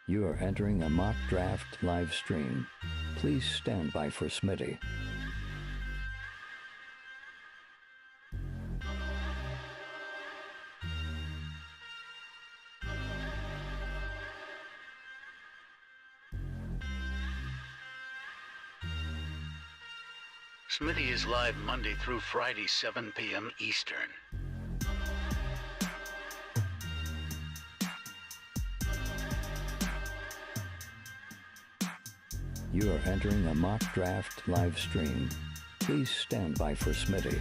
You are entering a mock draft live stream. Please stand by for Smitty. Smitty is live Monday through Friday, 7 p.m. Eastern. You are entering a mock draft live stream. Please stand by for Smitty.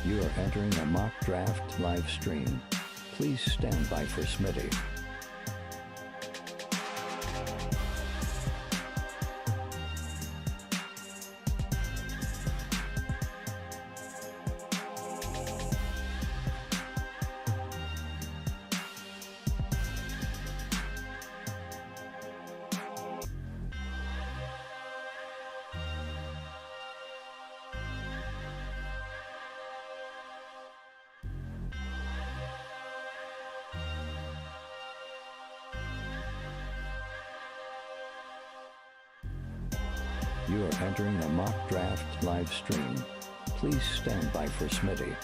You are entering a mock draft live stream. Please stand by for Smitty. You are entering a mock draft live stream. Please stand by for Smitty.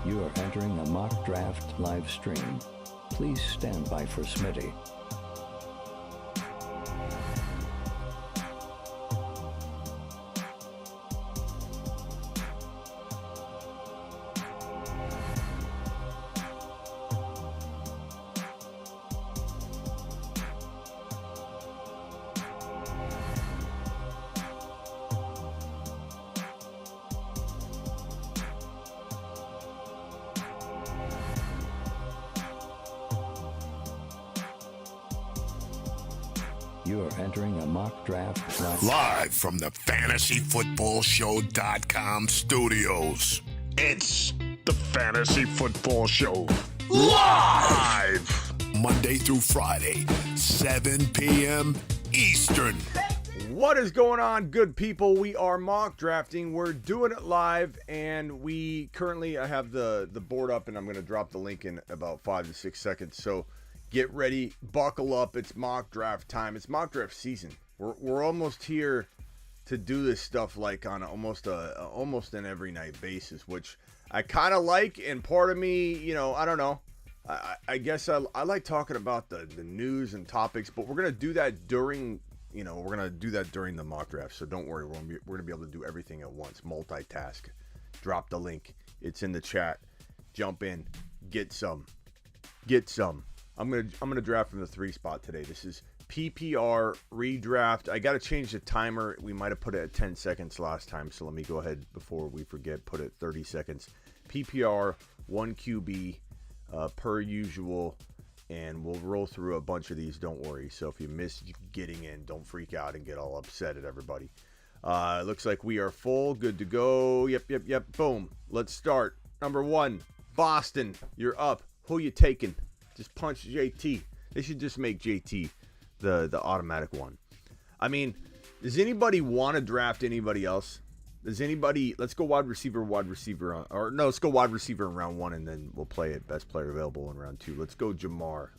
You are entering a mock draft live stream. Please stand by for Smitty. You are entering a mock draft live from the FantasyFootballShow.com studios. It's the Fantasy Football Show live Monday through Friday, 7 p.m. Eastern. What is going on, good people? We are mock drafting. We're doing it live, and we currently have the board up, and I'm going to drop the link in about 5 to 6 seconds. So get ready, buckle up. It's mock draft time. It's mock draft season. We're almost here to do this stuff like on almost an every night basis, which I kind of like. And part of me, I don't know. I guess I like talking about the news and topics, but we're gonna do that during the mock draft. So don't worry, we're gonna be able to do everything at once. Multitask. Drop the link. It's in the chat. Jump in. Get some. I'm gonna draft from the 3 spot today. This is PPR redraft. I gotta change the timer. We might have put it at 10 seconds last time, so let me go ahead before we forget. Put it 30 seconds. PPR 1 QB per usual, and we'll roll through a bunch of these. Don't worry. So if you miss getting in, don't freak out and get all upset at everybody. It looks like we are full. Good to go. Yep. Boom. Let's start. Number 1, Boston. You're up. Who you taking? Just punch JT. They should just make JT the automatic one. I mean, does anybody want to draft anybody else? Does anybody? Let's go wide receiver, or no, let's go wide receiver in round 1, and then we'll play it. Best player available in round 2. Let's go Jamar.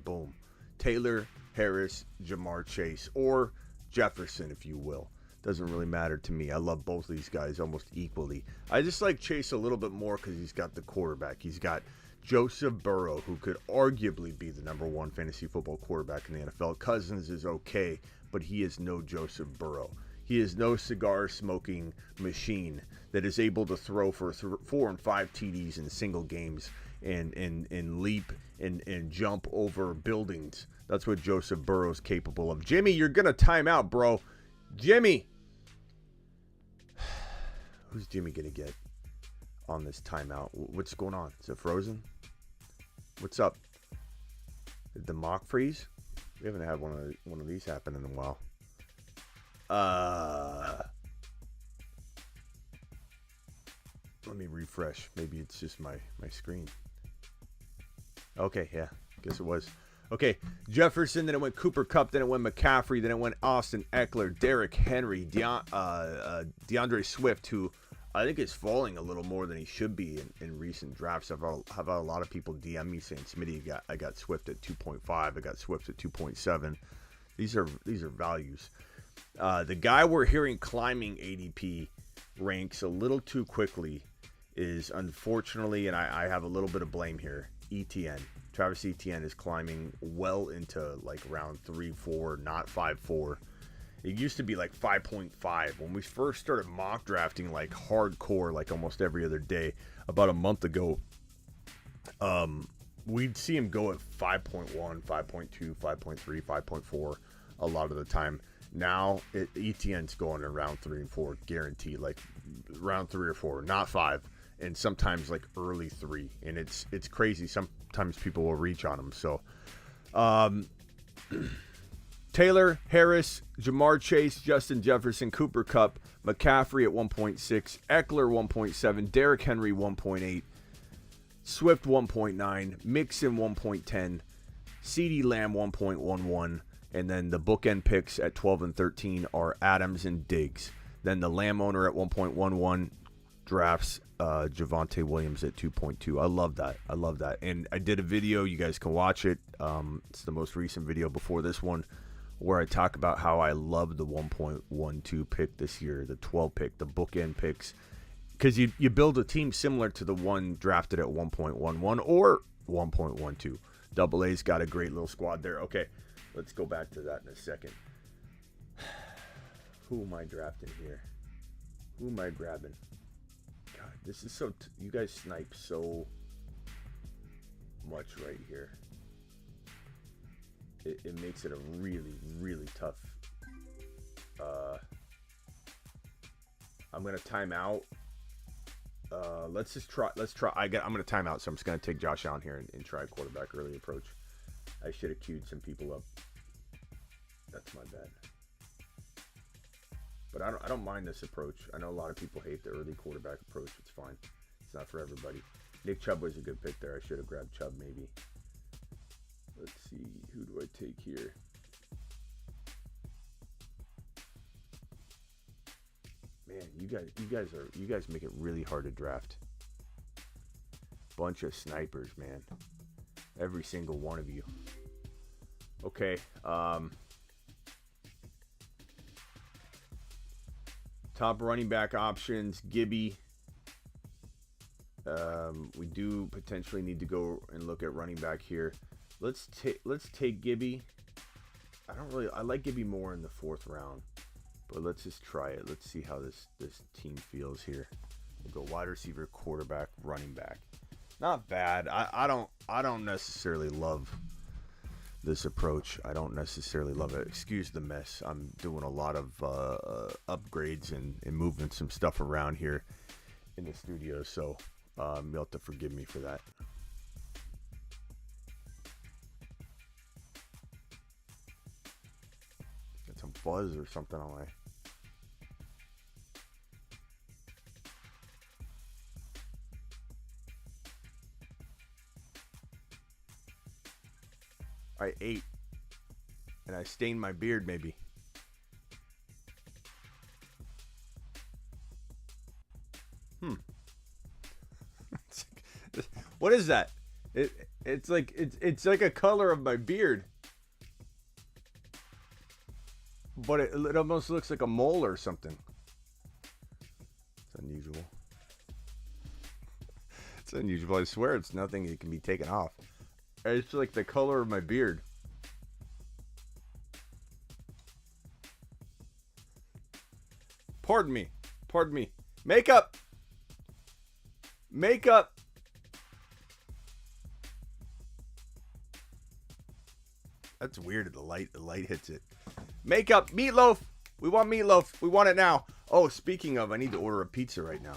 Boom. Taylor, Harris, Jamar Chase, or Jefferson, if you will. Doesn't really matter to me. I love both of these guys almost equally. I just like Chase a little bit more because he's got the quarterback. He's got Joseph Burrow, who could arguably be the number 1 fantasy football quarterback in the NFL. Cousins is okay, but he is no Joseph Burrow. He is no cigar-smoking machine that is able to throw for 4 and 5 TDs in single games and leap and jump over buildings. That's what Joseph Burrow is capable of. Jimmy, you're going to time out, bro. Jimmy. Who's Jimmy going to get on this timeout? What's going on? Is it frozen? What's up? Did the mock freeze? We haven't had one of these happen in a while. Let me refresh. Maybe it's just my screen. Okay, yeah. Guess it was. Okay, Jefferson, then it went Cooper Kupp, then it went McCaffrey, then it went Austin Eckler, Derrick Henry, DeAndre Swift, who I think is falling a little more than he should be in recent drafts. I've had a lot of people DM me saying, Smitty, I got Swift at 2.5, I got Swift at 2.7. These are values. The guy we're hearing climbing ADP ranks a little too quickly is, unfortunately, and I have a little bit of blame here, ETN. Travis Etienne is climbing well into like round 3-4, not 5-4. It used to be like 5.5 when we first started mock drafting like hardcore, like almost every other day. About a month ago, we'd see him go at 5.1, 5.2, 5.3, 5.4 a lot of the time. Now Etienne's going in round 3 and 4, guaranteed, like round 3 or 4, not 5, and sometimes like early 3, and it's crazy. Sometimes people will reach on him. So, Taylor, Harris, Jamar Chase, Justin Jefferson, Cooper Kupp, McCaffrey at 1.6, Eckler 1.7, Derrick Henry 1.8, Swift 1.9, Mixon 1.10, CeeDee Lamb 1.11, and then the bookend picks at 12 and 13 are Adams and Diggs. Then the Lamb owner at 1.11 drafts Javonte Williams at 2.2. I love that. And I did a video. You guys can watch it. It's the most recent video before this one, where I talk about how I love the 1.12 pick this year, the 12 pick, the bookend picks, because you build a team similar to the one drafted at 1.11 or 1.12. Double A's got a great little squad there. Okay, let's go back to that in a second. Who am I drafting here? Who am I grabbing? God, this is so... you guys snipe so much right here. It makes it a really, really tough... I'm going to time out. Let's try. I'm going to time out, so I'm just going to take Josh Allen here and try a quarterback early approach. I should have queued some people up. That's my bad. But I don't mind this approach. I know a lot of people hate the early quarterback approach. It's fine. It's not for everybody. Nick Chubb was a good pick there. I should have grabbed Chubb maybe. Let's see. Who do I take here? Man, you guys make it really hard to draft. Bunch of snipers, man. Every single one of you. Okay. Top running back options, Gibby. We do potentially need to go and look at running back here. Let's take Gibby. I like Gibby more in the 4th round, but let's just try it. Let's see how this team feels here. We'll go wide receiver, quarterback, running back. Not bad. I don't necessarily love this approach. I don't necessarily love it. Excuse the mess. I'm doing a lot of upgrades and moving some stuff around here in the studio, so you'll have to forgive me for that. Got some fuzz or something on my... I ate and I stained my beard maybe. What is that? It's like a color of my beard. But it almost looks like a mole or something. It's unusual. It's unusual. I swear it's nothing that can be taken off. It's like the color of my beard. Pardon me. Pardon me. Makeup. Makeup. That's weird. The light hits it. Makeup. Meatloaf. We want meatloaf. We want it now. Oh, speaking of, I need to order a pizza right now.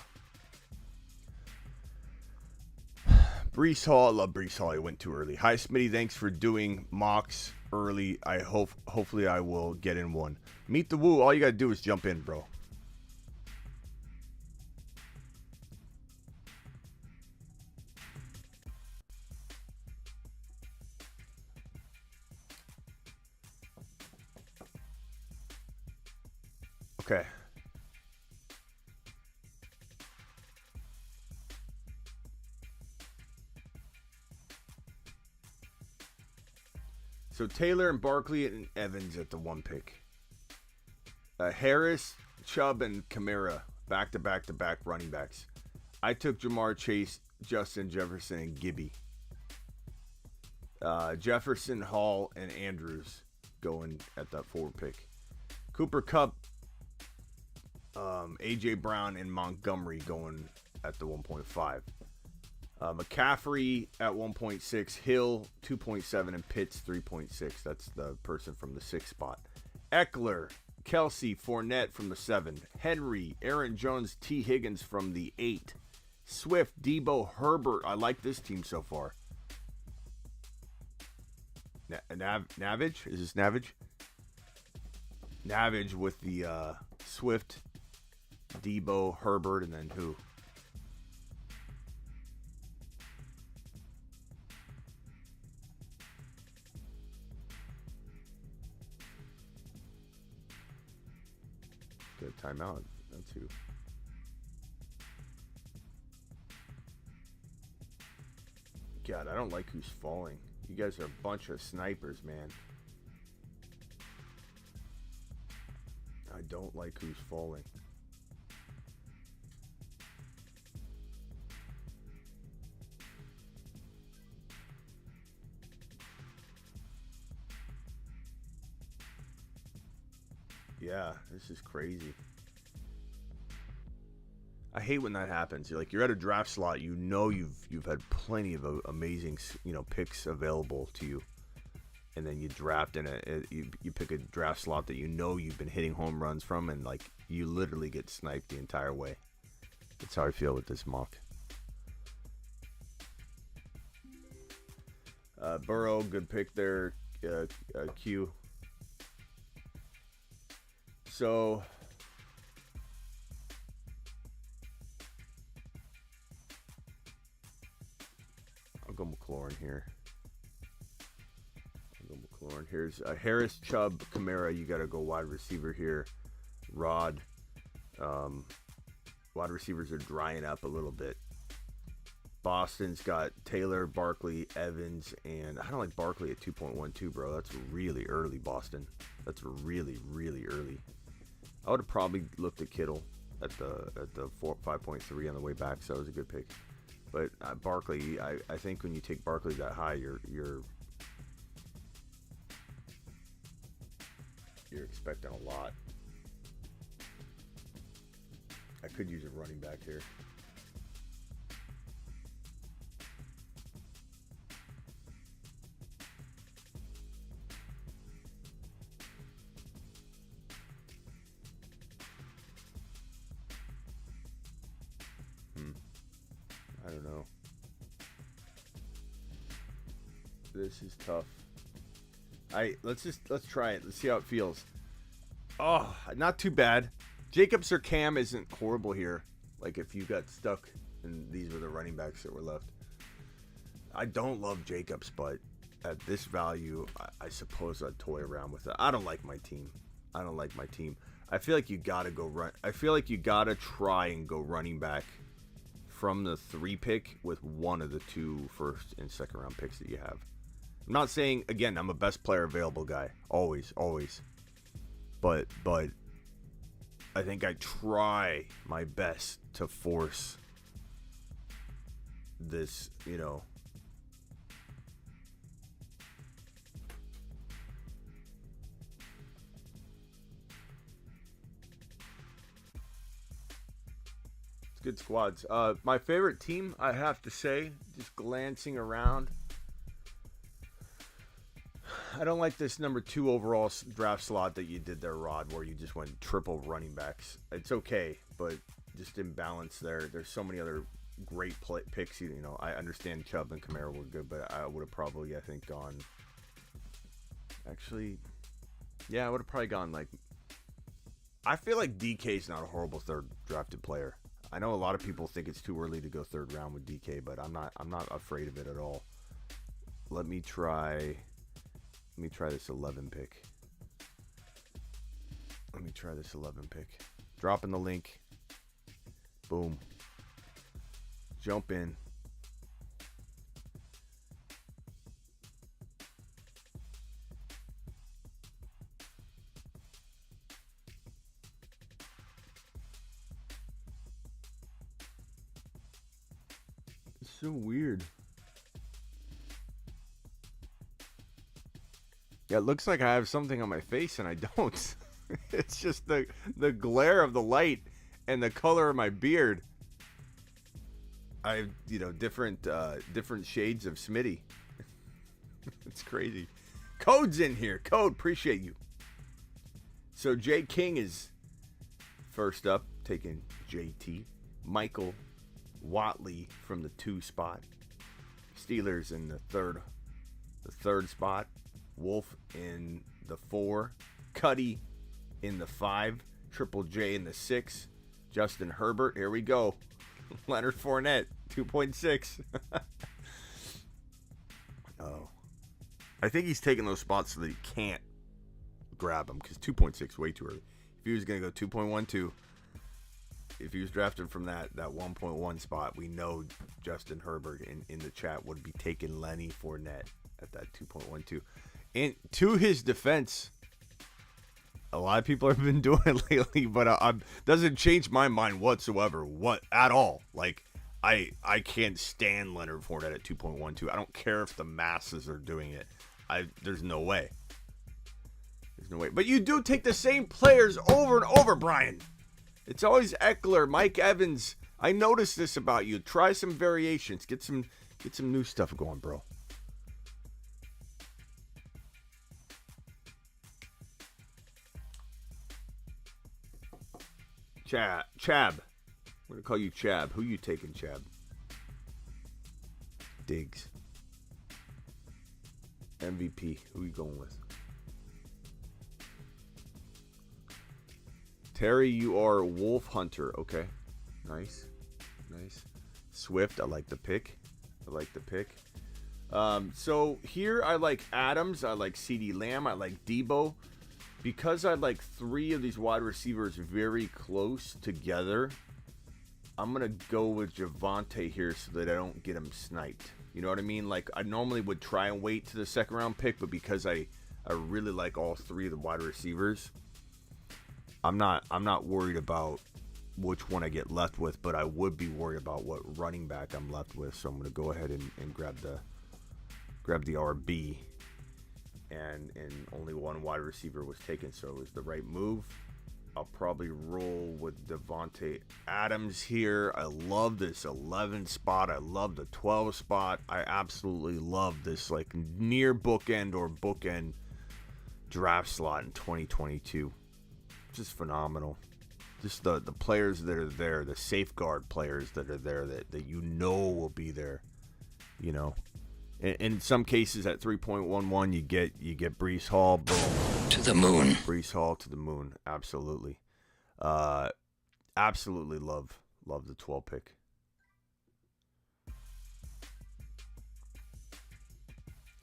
Brees Hall. I love Brees Hall. I went too early. Hi, Smitty. Thanks for doing mocks early. Hopefully I will get in one. Meet the Woo. All you got to do is jump in, bro. Okay. So Taylor and Barkley and Evans at the 1 pick. Harris, Chubb, and Kamara back-to-back running backs. I took Jamar Chase, Justin Jefferson, and Gibby. Jefferson, Hall, and Andrews going at that 4 pick. Cooper Kupp, A.J. Brown, and Montgomery going at the 1.5. McCaffrey at 1.6, Hill 2.7, and Pitts 3.6. That's the person from the 6th spot. Eckler, Kelsey, Fournette from the 7. Henry, Aaron Jones, T. Higgins from the 8. Swift, Debo, Herbert. I like this team so far. Navage? Is this Navage? Navage with the Swift, Debo, Herbert, and then who? Good timeout. That's who. God, I don't like who's falling. You guys are a bunch of snipers, man. I don't like who's falling. Yeah, this is crazy. I hate when that happens. You're at a draft slot, you know you've had plenty of amazing, picks available to you, and then you draft in you pick a draft slot that you know you've been hitting home runs from, and you literally get sniped the entire way. That's how I feel with this mock. Burrow, good pick there. Q. So I'll go McLaurin here. Here's Harris, Chubb, Kamara. You got to go wide receiver here. Rod. Wide receivers are drying up a little bit. Boston's got Taylor, Barkley, Evans, and I don't like Barkley at 2.12, bro. That's really early, Boston. That's really, really early. I would have probably looked at Kittle at the 5.3 on the way back, so that was a good pick. But Barkley, I think when you take Barkley that high, you're expecting a lot. I could use a running back here. I don't know. This is tough. Let's try it. Let's see how it feels. Oh, not too bad. Jacobs or Cam isn't horrible here. Like if you got stuck and these were the running backs that were left. I don't love Jacobs, but at this value, I suppose I'd toy around with it. I don't like my team. I feel like you gotta go run. I feel like you gotta try and go running back from the 3 pick with one of the 2 first and second round picks that you have. I'm not saying, again, I'm a best player available guy. Always. But I think I try my best to force this, you know. It's good squads. My favorite team, I have to say, just glancing around, I don't like this number 2 overall draft slot that you did there, Rod, where you just went triple running backs. It's okay, but just imbalance there. There's so many other great picks. You know, I understand Chubb and Kamara were good, but I would have probably, I think, gone. Actually, yeah, I would have probably gone like. I feel like DK is not a horrible third drafted player. I know a lot of people think it's too early to go third round with DK, but I'm not afraid of it at all. Let me try this 11 pick. Dropping the link. Boom. Jump in. It's so weird. Yeah, it looks like I have something on my face and I don't. It's just the glare of the light and the color of my beard. I have, you know, different shades of Smitty. It's crazy. Code's in here. Code, appreciate you. So Jay King is first up, taking JT. Michael Watley from the 2 spot. Steelers in the third spot. Wolf in the 4. Cuddy in the 5. Triple J in the 6. Justin Herbert. Here we go. Leonard Fournette, 2.6. Oh. I think he's taking those spots so that he can't grab them, because 2.6 way too early. If he was going to go 2.12, if he was drafted from that 1.1 spot, we know Justin Herbert in the chat would be taking Lenny Fournette at that 2.12. And to his defense, a lot of people have been doing it lately, but doesn't change my mind whatsoever. At all. Like, I can't stand Leonard Fournette at 2.12. I don't care if the masses are doing it. There's no way. There's no way. But you do take the same players over and over, Brian. It's always Eckler, Mike Evans. I noticed this about you. Try some variations. Get some new stuff going, bro. Chab. I'm going to call you Chab. Who you taking, Chab? Diggs. MVP. Who you going with? Terry, you are Wolf Hunter. Okay. Nice. Swift, I like the pick. So here I like Adams. I like CeeDee Lamb. I like Debo. Because I like 3 of these wide receivers very close together, I'm going to go with Javonte here so that I don't get him sniped. You know what I mean? Like, I normally would try and wait to the second round pick, but because I really like all 3 of the wide receivers, I'm not worried about which one I get left with, but I would be worried about what running back I'm left with. So I'm going to go ahead and grab the RB. And only one wide receiver was taken, so it was the right move. I'll probably roll with Devontae Adams here. I love this 11 spot. I love the 12 spot. I absolutely love this like near bookend or bookend draft slot in 2022. Just phenomenal. Just the players that are there, the safeguard players that are there that you know will be there, you know. In some cases, at 3.11, you get Breece Hall. Boom. To the moon. Breece Hall to the moon. Absolutely. Absolutely love the 12 pick. How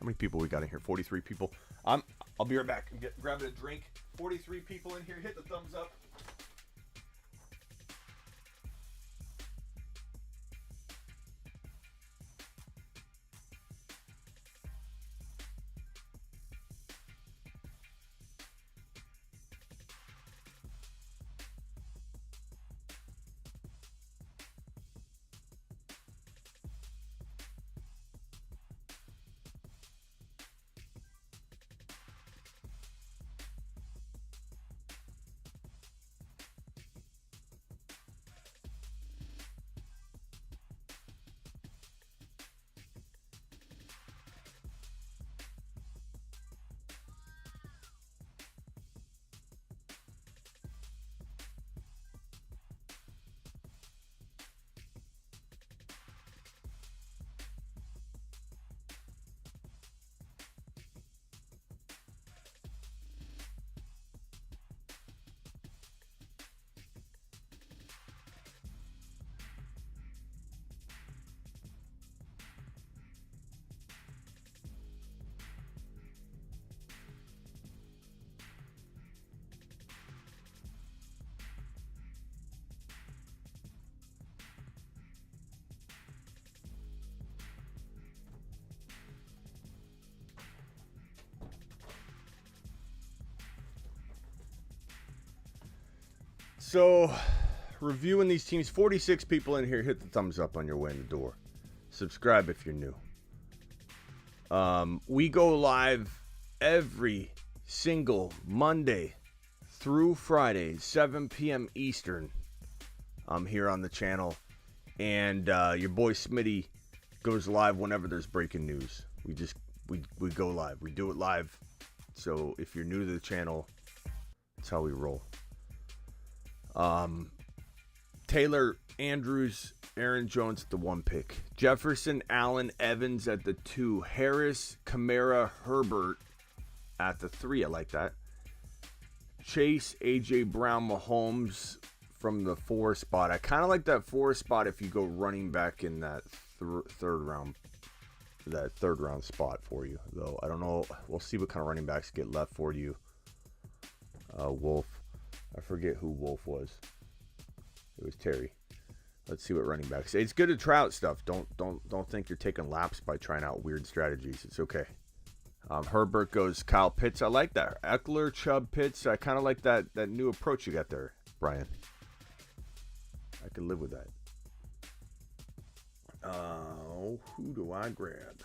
many people we got in here? 43 people. I'll be right back. I'm grabbing a drink. 43 people in here. Hit the thumbs up. So, reviewing these teams, 46 people in here. Hit the thumbs up on your way in the door. Subscribe if you're new. We go live every single Monday through Friday, 7 p.m. Eastern. I'm here on the channel. And your boy Smitty goes live whenever there's breaking news. We go live. We do it live. So if you're new to the channel, that's how we roll. Taylor, Andrews, Aaron Jones at the 1 pick. Jefferson, Allen, Evans at the 2. Harris, Kamara, Herbert at the 3. I like that. Chase, A.J. Brown, Mahomes from the 4 spot. I kind of like that 4 spot if you go running back in that third round spot for you, though. I don't know. We'll see what kind of running backs get left for you. Wolf. I forget who Wolf was. It was Terry. Let's see what running backs. It's good to try out stuff. Don't think you're taking laps by trying out weird strategies. It's okay. Herbert goes Kyle Pitts. I like that. Eckler, Chubb, Pitts. I kind of like that new approach you got there, Brian. I can live with that. Who do I grab?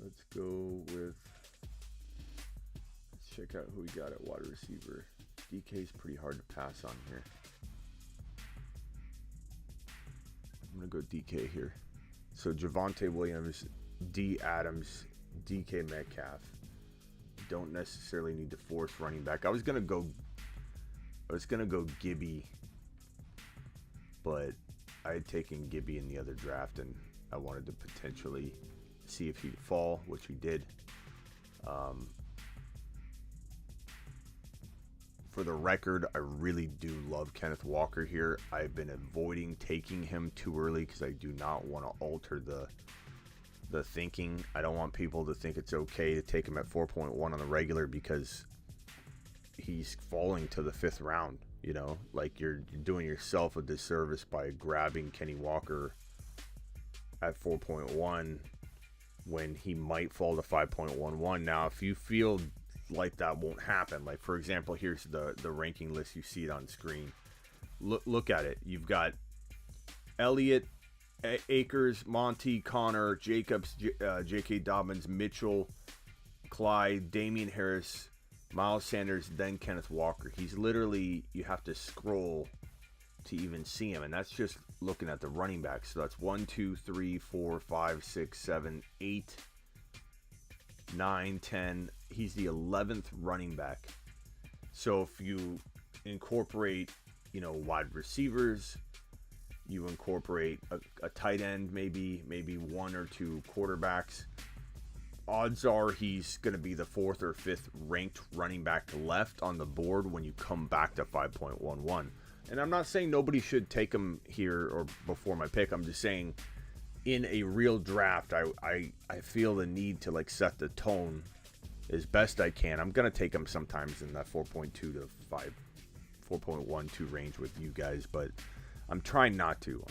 Let's go with. Let's check out who we got at wide receiver. DK's pretty hard to pass on here. I'm gonna go DK here. So Javonte Williams, D. Adams, DK Metcalf. Don't necessarily need to force running back. I was gonna go Gibby, but I had taken Gibby in the other draft, and I wanted to potentially see if he'd fall, which he did. For the record, I really do love Kenneth Walker here. I've been avoiding taking him too early because I do not want to alter the thinking. I don't want people to think it's okay to take him at 4.1 on the regular because he's falling to the 5th round. You know, like you're doing yourself a disservice by grabbing Kenny Walker at 4.1 when he might fall to 5.11. Now, if you feel like that won't happen, like for example, here's the ranking list. You see it on screen. Look at it. You've got Elliott, Akers, Monty, Connor, Jacobs, J.K. Dobbins, Mitchell, Clyde, Damian Harris, Miles Sanders, then Kenneth Walker. He's literally, you have to scroll to even see him, and that's just looking at the running backs. So that's 1, 2, 3, 4, 5, 6, 7, 8, 9, 10. He's the 11th running back. So if you incorporate, wide receivers, you incorporate a tight end, maybe 1 or 2 quarterbacks, odds are he's going to be the 4th or 5th ranked running back left on the board when you come back to 5.11. And I'm not saying nobody should take him here or before my pick. I'm just saying in a real draft, I feel the need to set the tone as best I can. I'm going to take him sometimes in that 4.2 to 4.12 range with you guys, but I'm trying not to.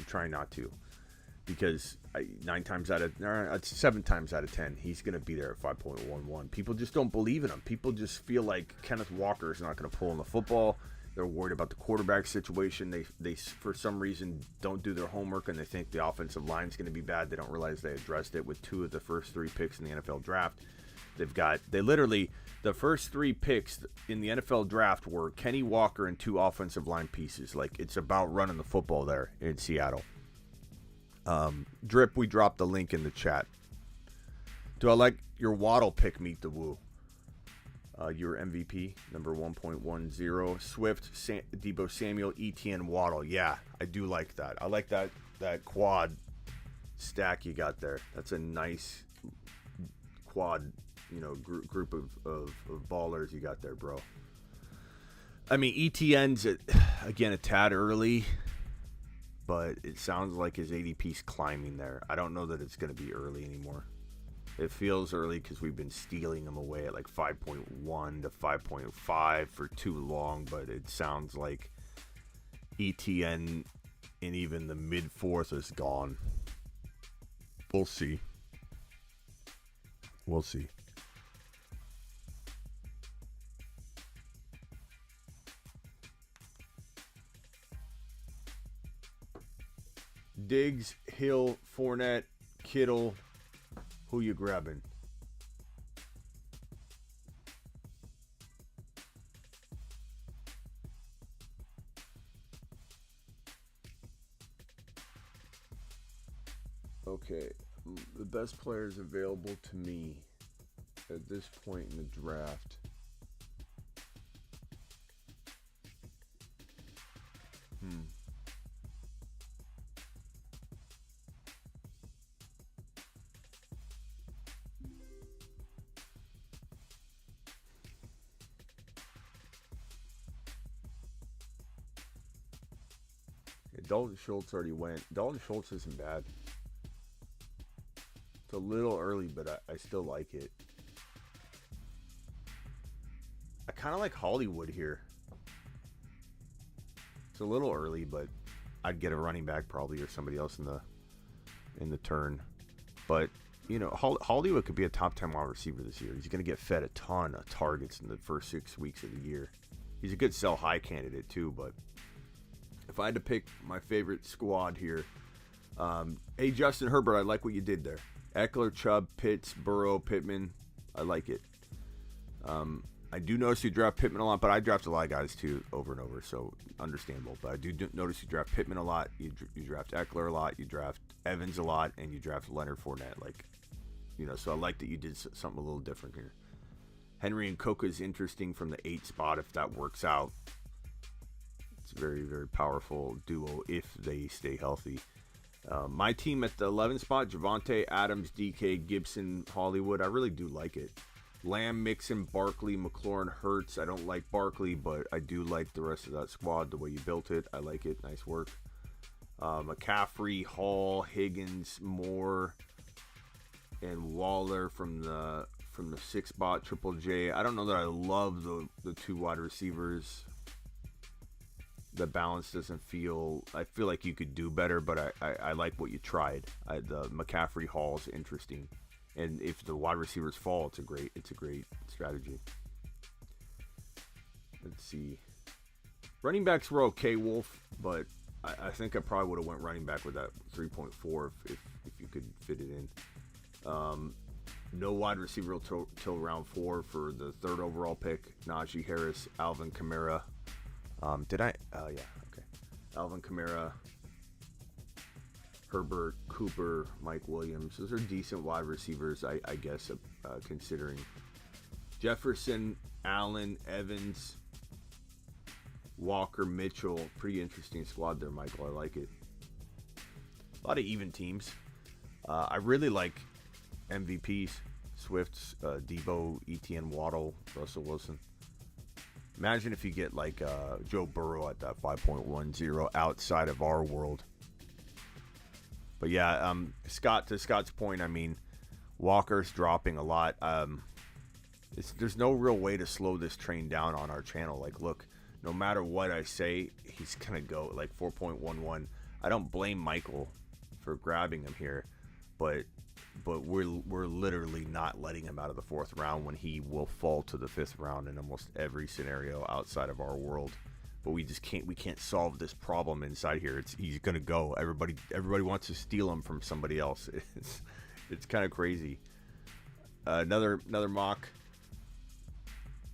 Because 7 times out of 10, he's going to be there at 5.11. People just don't believe in him. People just feel like Kenneth Walker is not going to pull in the football. They're worried about the quarterback situation. They for some reason don't do their homework, and they think the offensive line is going to be bad. They don't realize they addressed it with 2 of the first 3 picks in the NFL draft. The first 3 picks in the NFL draft were Kenny Walker and 2 offensive line pieces. Like, it's about running the football there in Seattle. Drip, we dropped the link in the chat. Do I like your Waddle pick, Meet the Woo? Your MVP, number 1.10. Swift, Deebo Samuel, Etienne, Waddle. Yeah, I do like that. I like that quad stack you got there. That's a nice quad, group of ballers you got there, bro. I mean, Etienne's, again, a tad early, but it sounds like his ADP's climbing there. I don't know that it's going to be early anymore. It feels early because we've been stealing him away at 5.1 to 5.5 for too long, but it sounds like Etienne in even the mid-4th is gone. We'll see. We'll see. Diggs, Hill, Fournette, Kittle. Who you grabbing? Okay, the best players available to me at this point in the draft. Dalton Schultz already went. Dalton Schultz isn't bad. It's a little early, but I still like it. I kind of like Hollywood here. It's a little early, but I'd get a running back probably or somebody else in the turn. But, you know, Hollywood could be a top 10 wide receiver this year. He's going to get fed a ton of targets in the first 6 weeks of the year. He's a good sell high candidate too, but if I had to pick my favorite squad here, hey, Justin Herbert, I like what you did there. Eckler, Chubb, Pitts, Burrow, Pittman. I like it. I do notice you draft Pittman a lot, but I draft a lot of guys too over and over, so understandable. But I do notice you draft Pittman a lot, you draft Eckler a lot, you draft Evans a lot, and you draft Leonard Fournette. Like, you know, so I like that you did something a little different here. Henry and Cook is interesting from the 8 spot if that works out. It's a very, very powerful duo if they stay healthy. My team at the 11 spot, Javonte, Adams, DK, Gibson, Hollywood. I really do like it. Lamb, Mixon, Barkley, McLaurin, Hurts. I don't like Barkley, but I do like the rest of that squad, the way you built it. I like it. Nice work. McCaffrey, Hall, Higgins, Moore, and Waller from the 6 spot, Triple J. I don't know that I love the 2 wide receivers. The balance doesn't feel. I feel like you could do better, but I like what you tried. The McCaffrey Hall is interesting, and if the wide receivers fall, it's a great strategy. Let's see. Running backs were okay, Wolf, but I think I probably would have went running back with that 3.4 if you could fit it in. No wide receiver till round 4 for the 3rd overall pick. Najee Harris, Alvin Kamara. Did I? Yeah, okay. Alvin Kamara, Herbert, Cooper, Mike Williams. Those are decent wide receivers, I guess, considering. Jefferson, Allen, Evans, Walker, Mitchell. Pretty interesting squad there, Michael. I like it. A lot of even teams. I really like MVPs. Swift, Debo, Etienne, Waddle, Russell Wilson. Imagine if you get like Joe Burrow at that 5.10 outside of our world. But yeah, to Scott's point, I mean, Walker's dropping a lot. There's no real way to slow this train down on our channel. Like, look, no matter what I say, he's gonna go like 4.11. I don't blame Michael for grabbing him here, but we're literally not letting him out of the 4th round when he will fall to the 5th round in almost every scenario outside of our world. But we can't solve this problem inside here. He's gonna go. Everybody wants to steal him from somebody else. It's kind of crazy. Another mock.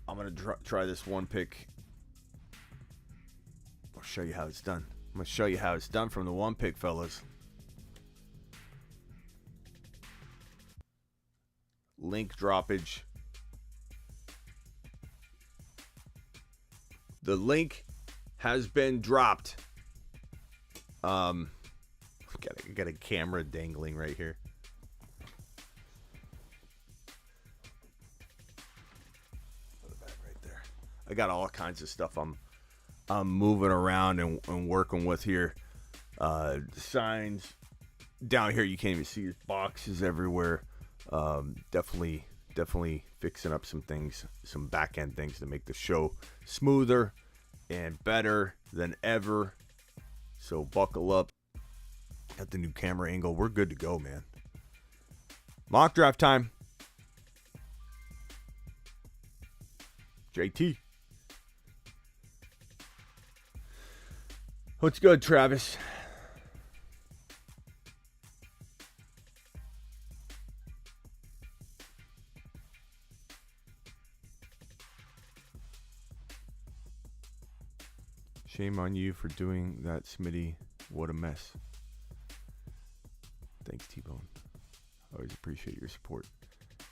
I'm gonna try this one pick. I'll show you how it's done. I'm gonna show you how it's done from the 1 pick, fellas. Link droppage. The link has been dropped. Got a camera dangling right here. Put it back right there. I got all kinds of stuff I'm moving around and working with here. Signs down here, you can't even see. There's boxes everywhere. Definitely fixing up some things, some back end things to make the show smoother and better than ever. So buckle up at the new camera angle. We're good to go, man. Mock draft time. JT. What's good, Travis? Shame on you for doing that, Smitty. What a mess. Thanks, T-Bone. Always appreciate your support.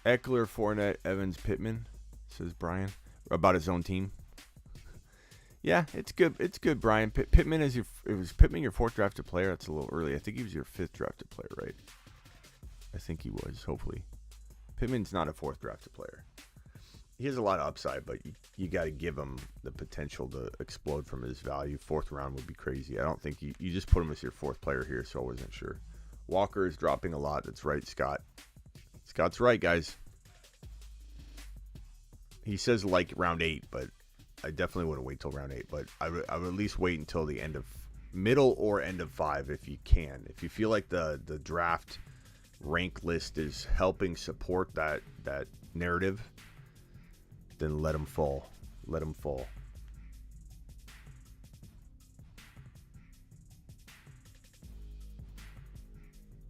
Eckler, Fournette, Evans, Pittman, says Brian. About his own team. Yeah, it's good. It's good, Brian. Pittman is was Pittman your 4th drafted player? That's a little early. I think he was your 5th drafted player, right? I think he was, hopefully. Pittman's not a 4th drafted player. He has a lot of upside, but you got to give him the potential to explode from his value. 4th round would be crazy. I don't think you just put him as your 4th player here, so I wasn't sure. Walker is dropping a lot. That's right, Scott. Scott's right, guys. He says like round 8, but I definitely wouldn't wait till round 8. But I would at least wait until the middle or end of 5 if you can. If you feel like the draft rank list is helping support that narrative, then let him fall. Let him fall.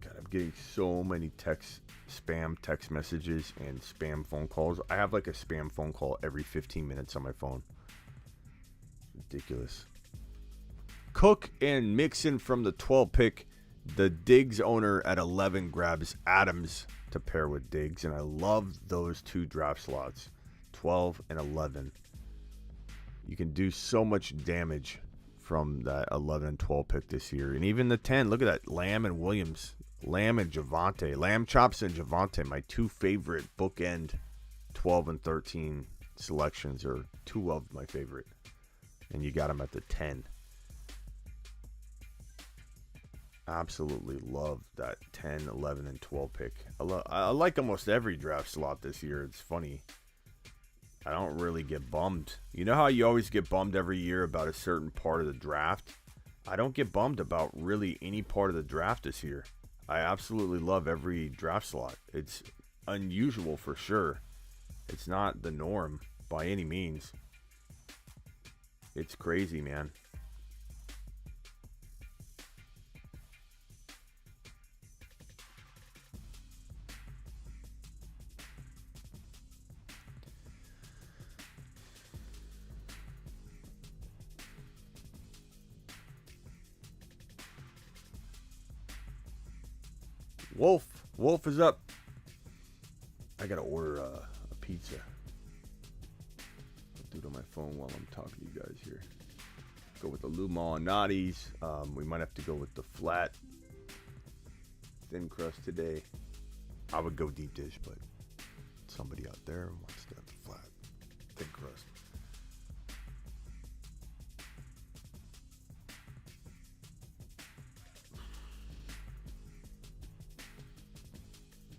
God, I'm getting so many spam text messages and spam phone calls. I have like a spam phone call every 15 minutes on my phone. Ridiculous. Cook and Mixon from the 12 pick. The Diggs owner at 11 grabs Adams to pair with Diggs, and I love those 2 draft slots, 12 and 11. You can do so much damage from that 11 and 12 pick this year, and even the 10. Look at that, Lamb and Williams. Lamb and Javonte. Lamb chops and Javonte, my 2 favorite bookend 12 and 13 selections, are 2 of my favorite. And you got them at the 10. Absolutely love that 10, 11, and 12 pick. I like almost every draft slot this year. It's funny. I don't really get bummed. You know how you always get bummed every year about a certain part of the draft? I don't get bummed about really any part of the draft this year. I absolutely love every draft slot. It's unusual for sure. It's not the norm by any means. It's crazy, man. Wolf is up. I gotta order a pizza. I'll do it on my phone while I'm talking to you guys here. Go with the Lou Malnati's. We might have to go with the flat thin crust today. I would go deep dish, but somebody out there wants to have the flat thin crust.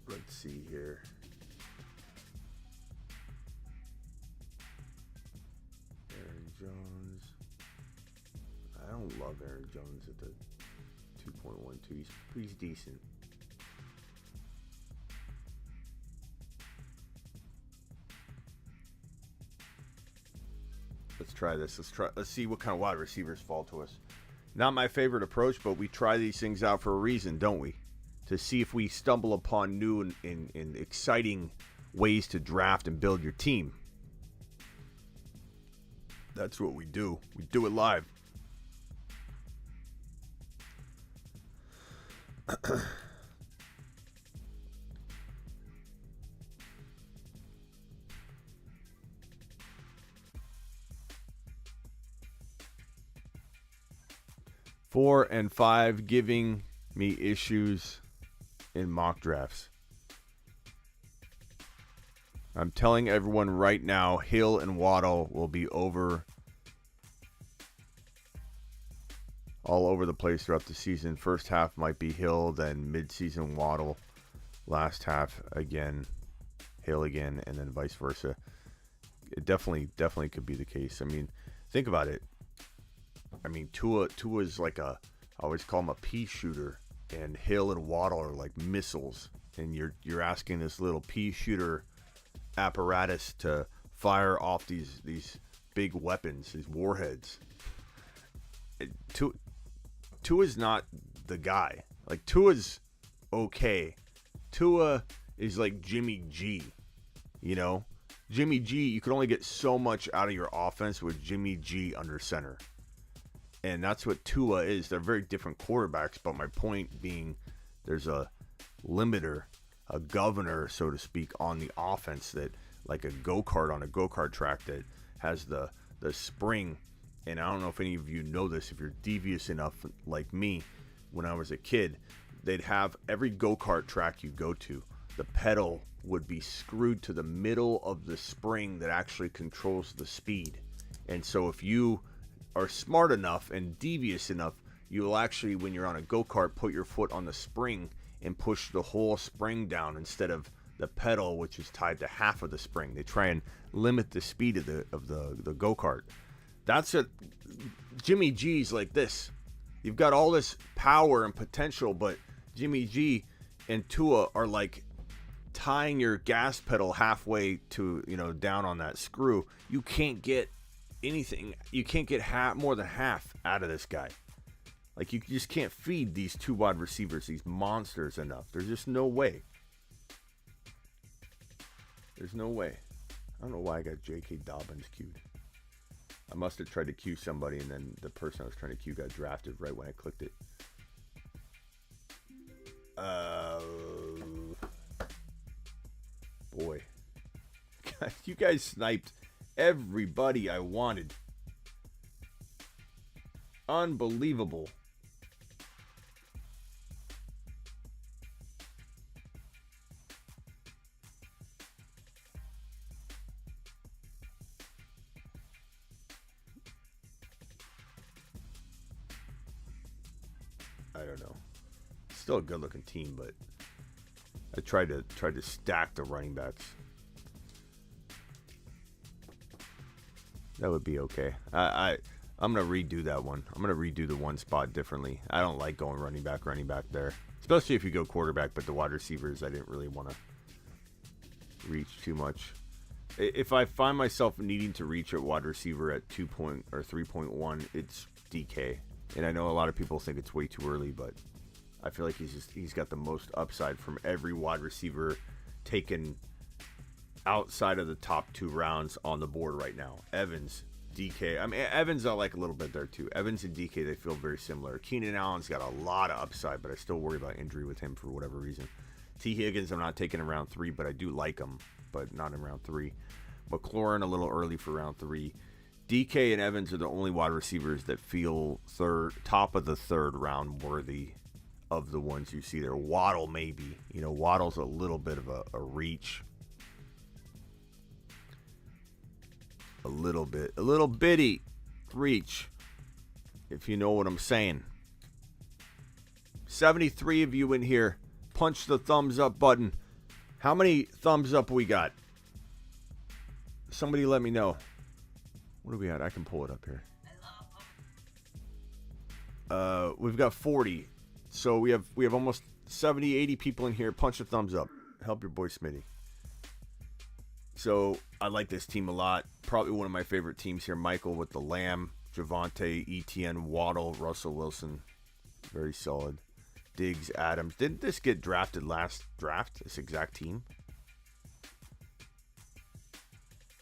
Let's see here. Aaron Jones. I don't love Aaron Jones at the 2.12. He's decent. Let's try this. Let's see what kind of wide receivers fall to us. Not my favorite approach, but we try these things out for a reason, don't we? To see if we stumble upon new and exciting ways to draft and build your team. That's what we do. We do it live. Four and 5 giving me issues in mock drafts. I'm telling everyone right now, Hill and Waddle will be all over the place throughout the season. First half might be Hill, then mid-season Waddle. Last half again, Hill again, and then vice versa. It definitely could be the case. I mean, think about it. I mean, Tua's like I always call him a pea shooter, and Hill and Waddle are like missiles. and you're asking this little pea shooter apparatus to fire off these big weapons, these warheads. Tua's not the guy. Like, Tua's okay. Tua is like Jimmy G, you know? Jimmy G, you can only get so much out of your offense with Jimmy G under center. And that's what Tua is. They're very different quarterbacks, but my point being there's a limiter, a governor, so to speak, on the offense that, like a go-kart on a go-kart track that has the spring. And I don't know if any of you know this, if you're devious enough like me, when I was a kid, they'd have every go-kart track you go to, the pedal would be screwed to the middle of the spring that actually controls the speed. And so if you are smart enough and devious enough, you'll actually, when you're on a go-kart, put your foot on the spring and push the whole spring down instead of the pedal, which is tied to half of the spring. They try and limit the speed of the go-kart. That's it. Jimmy G's like this. You've got all this power and potential, but Jimmy G and Tua are like tying your gas pedal halfway to, down on that screw. You can't get anything. You can't get more than half out of this guy. Like, you just can't feed these two wide receivers, these monsters, enough. There's just no way. There's no way. I don't know why I got J.K. Dobbins queued. I must have tried to queue somebody, and then the person I was trying to queue got drafted right when I clicked it. Boy. You guys sniped everybody I wanted. Unbelievable. I don't know. Still a good-looking team, but I tried to stack the running backs. That would be okay. I'm gonna redo that one. I'm gonna redo the one spot differently. I don't like going running back there, especially if you go quarterback. But the wide receivers, I didn't really want to reach too much. If I find myself needing to reach at wide receiver at 2 or 3.1, it's DK. And I know a lot of people think it's way too early, but I feel like he's got the most upside from every wide receiver taken outside of the top 2 rounds on the board right now. Evans, DK. I mean, Evans I like a little bit there too. Evans and DK, they feel very similar. Keenan Allen's got a lot of upside, but I still worry about injury with him for whatever reason. T. Higgins, I'm not taking in round 3, but I do like him, but not in round 3. McLaurin a little early for round 3. DK and Evans are the only wide receivers that feel top of the 3rd round worthy of the ones you see there. Waddle maybe. Waddle's a little bit of a reach. A little bitty reach, if you know what I'm saying. 73 of you in here. Punch the thumbs up button. How many thumbs up we got? Somebody let me know. What do we got? I can pull it up here. We've got 40. So we have almost 70, 80 people in here. Punch the thumbs up. Help your boy Smitty. So I like this team a lot. Probably one of my favorite teams here. Michael with the Lamb, Javonte, Etienne, Waddle, Russell Wilson. Very solid. Diggs, Adams. Didn't this get drafted last draft? This exact team?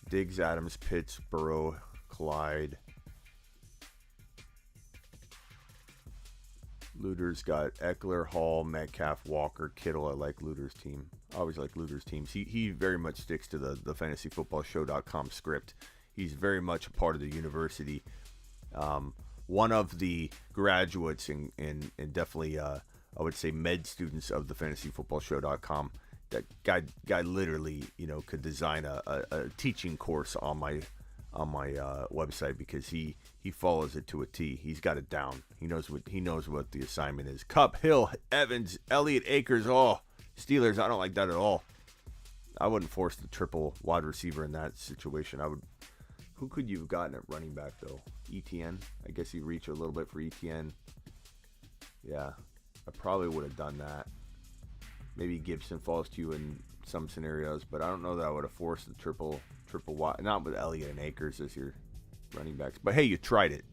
Diggs, Adams, Pitts, Burrow, Clyde. Luter's got Eckler, Hall, Metcalf, Walker, Kittle. I like Luter's team. I always like Luter's teams. He very much sticks to the fantasyfootballshow.com script. He's very much a part of the university. One of the graduates and definitely, I would say, med students of the fantasyfootballshow.com. That guy literally, could design a teaching course on my website because he follows it to a T. He's got it down. He knows what the assignment is. Cup, Hill, Evans, Elliott, Akers. Oh, Steelers. I don't like that at all. I wouldn't force the triple wide receiver in that situation. Who could you have gotten at running back though? Etienne. I guess you reach a little bit for Etienne. Yeah, I probably would have done that. Maybe Gibson falls to you in some scenarios, but I don't know that I would have forced the triple wide. Not with Elliott and Akers as your running backs. But hey, you tried it.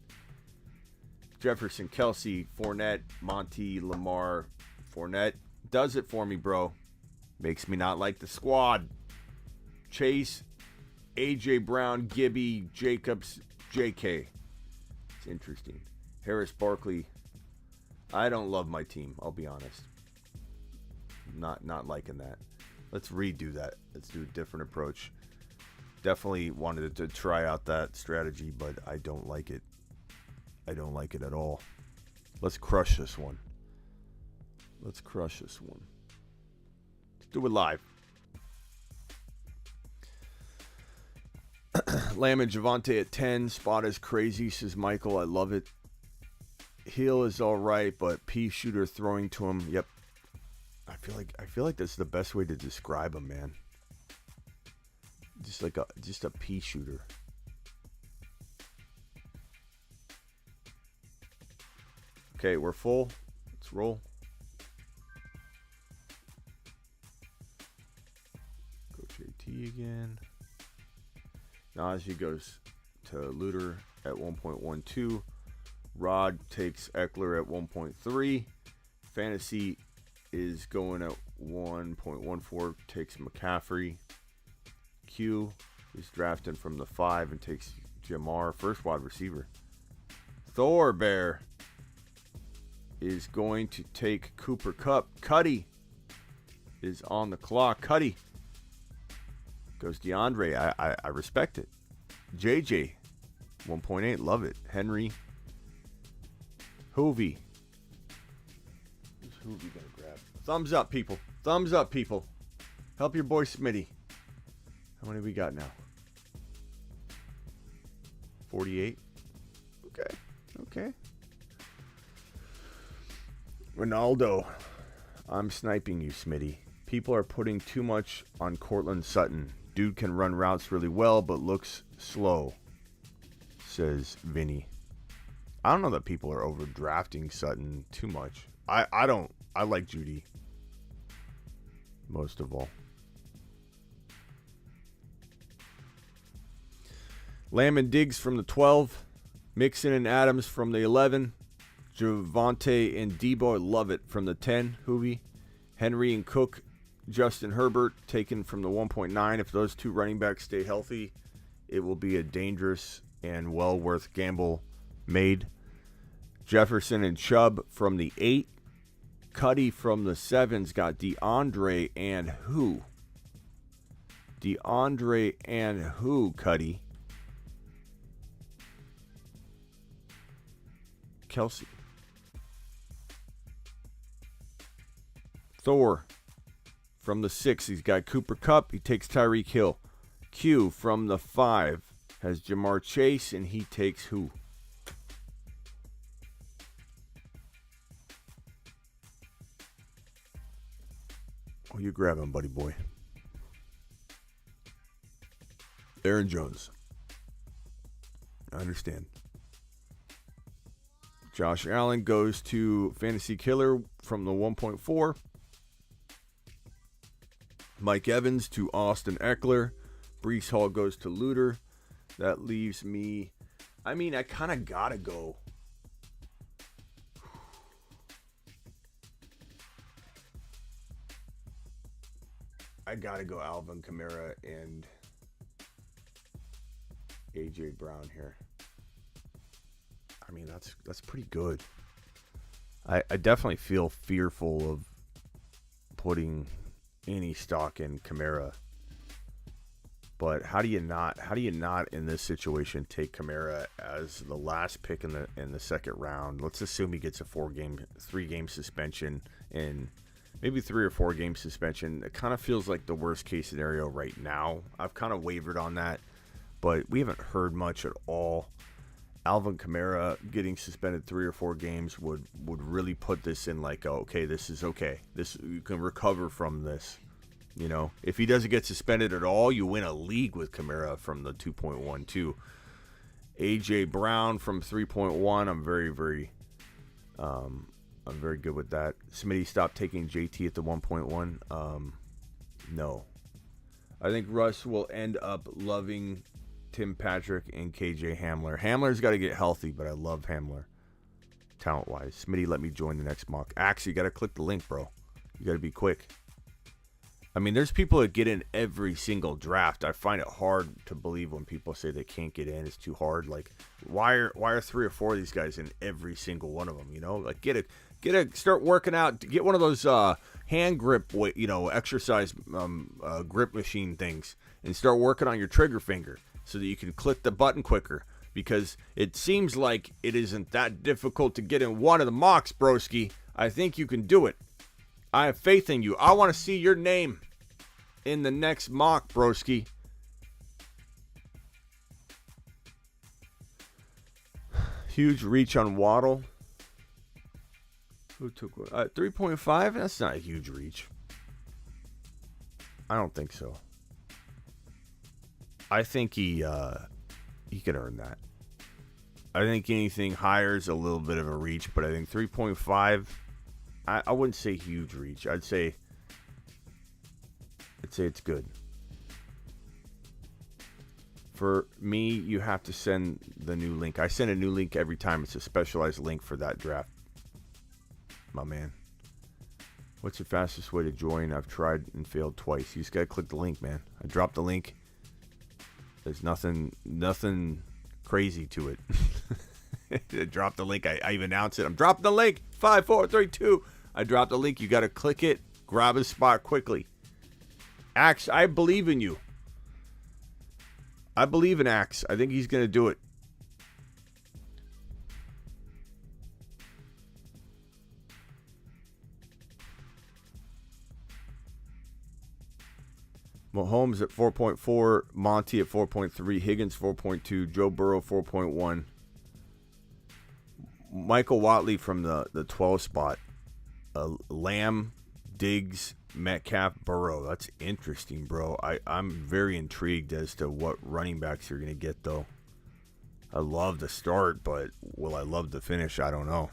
Jefferson, Kelsey, Fournette, Monty, Lamar. Fournette does it for me, bro. Makes me not like the squad. Chase, A.J. Brown, Gibby, Jacobs, J.K. It's interesting. Harris, Barkley. I don't love my team, I'll be honest. Not liking that. Let's redo that. Let's do a different approach. Definitely wanted to try out that strategy, but I don't like it. I don't like it at all. Let's crush this one. Let's crush this one. Let's do it live. Lamb and Javonte at 10. Spot is crazy, says Michael. I love it. Hill is all right, but P shooter throwing to him. Yep. I feel like that's the best way to describe him, man. Just a pea shooter. Okay, we're full. Let's roll. Coach AT again. Najee goes to Luter at 1.12. Rod takes Eckler at 1.3. Fantasy is going at 1.14. Takes McCaffrey. Q is drafting from the 5 and takes Jamar, first wide receiver. Thor Bear is going to take Cooper Kupp. Cuddy is on the clock. Cuddy goes DeAndre. I respect it. JJ 1.8. Love it. Henry. Hoovy. Who's Hoovy gonna grab? Thumbs up, people. Thumbs up, people. Help your boy Smitty. How many we got now? 48. Okay. Ronaldo. I'm sniping you, Smitty. People are putting too much on Cortland Sutton. Dude can run routes really well, but looks slow, says Vinny. I don't know that people are overdrafting Sutton too much. I don't. I like Judy most of all. Lamb and Diggs from the 12. Mixon and Adams from the 11. Javonte and Debo, I love it, from the 10. Hoovy. Henry and Cook. Justin Herbert taken from the 1.9. If those two running backs stay healthy, it will be a dangerous and well worth gamble made. Jefferson and Chubb from the 8. Cuddy from the 7's got DeAndre and who? DeAndre and who, Cuddy? Kelsey. Thor from the 6. He's got Cooper Kupp. He takes Tyreek Hill. Q from the 5 has Jamar Chase, and he takes who? Oh, you grab him, buddy boy. Aaron Jones. I understand. Josh Allen goes to Fantasy Killer from the 1.4. Mike Evans to Austin Eckler. Breece Hall goes to Luter. That leaves me. I mean, I kind of got to go. I got to go Alvin Kamara and A.J. Brown here. I mean, that's pretty good. I definitely feel fearful of putting any stock in Kamara. But how do you not in this situation take Kamara as the last pick in the second round? Let's assume he gets a 3-game suspension and maybe 3 or 4 game suspension. It kind of feels like the worst case scenario right now. I've kind of wavered on that, but we haven't heard much at all. Alvin Kamara getting suspended 3 or 4 games would really put this in like, okay, this is okay. This, you can recover from this. You know, if he doesn't get suspended at all, you win a league with Kamara from the 2.12. A.J. Brown from 3.1. I'm very, very I'm very good with that. Smitty, stop taking JT at the 1.1. No. I think Russ will end up loving Tim Patrick and KJ Hamler. Hamler's got to get healthy, but I love Hamler talent-wise. Smitty, let me join the next mock. Actually, you got to click the link, bro. You got to be quick. I mean, there's people that get in every single draft. I find it hard to believe when people say they can't get in. It's too hard. Like, why are 3 or 4 of these guys in every single one of them? You know, like start working out. Get one of those hand grip, exercise grip machine things, and start working on your trigger finger so that you can click the button quicker. Because it seems like it isn't that difficult to get in one of the mocks, broski. I think you can do it. I have faith in you. I want to see your name in the next mock, broski. Huge reach on Waddle. Who took 3.5? That's not a huge reach. I don't think so. I think he can earn that. I think anything higher is a little bit of a reach, but I think 3.5, I wouldn't say huge reach. I'd say it's good. For me, you have to send the new link. I send a new link every time. It's a specialized link for that draft. My man. What's the fastest way to join? I've tried and failed twice. You just gotta click the link, man. I dropped the link. There's nothing crazy to it. I dropped the link. I even announced it. I'm dropping the link. 5, 4, 3, 2. I dropped the link. You gotta click it. Grab a spot quickly. Axe, I believe in you. I believe in Axe. I think he's gonna do it. Mahomes at 4.4, Monty at 4.3, Higgins 4.2, Joe Burrow 4.1, Michael Watley from the 12 spot, Lamb, Diggs, Metcalf, Burrow. That's interesting, bro. I'm very intrigued as to what running backs you're going to get, though. I love the start, but will I love the finish? I don't know.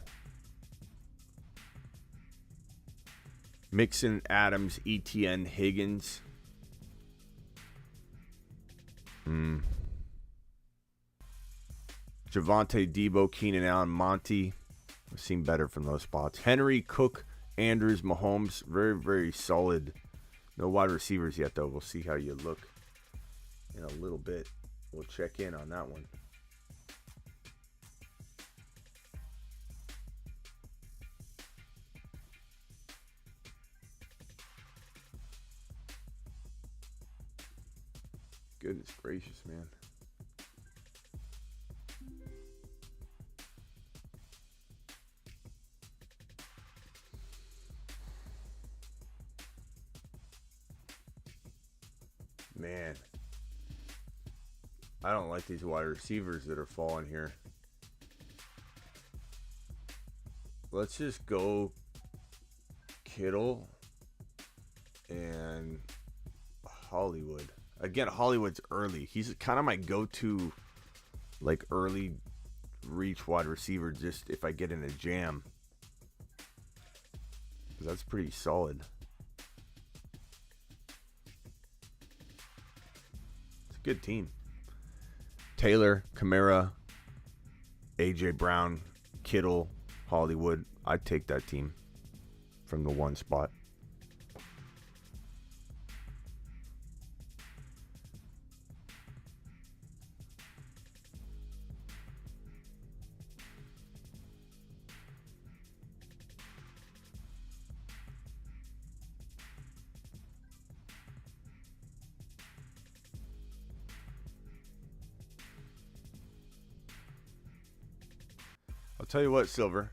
Mixon, Adams, ETN, Higgins. Javonte, Debo, Keenan Allen, Monty. I've seen better from those spots. Henry, Cook, Andrews, Mahomes. Very, very solid. No wide receivers yet, though. We'll see how you look in a little bit. We'll check in on that one. Goodness gracious, man. Man. I don't like these wide receivers that are falling here. Let's just go Kittle and Hollywood. Again, Hollywood's early. He's kind of my go-to, like, early reach wide receiver just if I get in a jam. That's pretty solid. It's a good team. Taylor, Kamara, A.J. Brown, Kittle, Hollywood. I'd take that team from the 1 spot. I'll tell you what, Silver.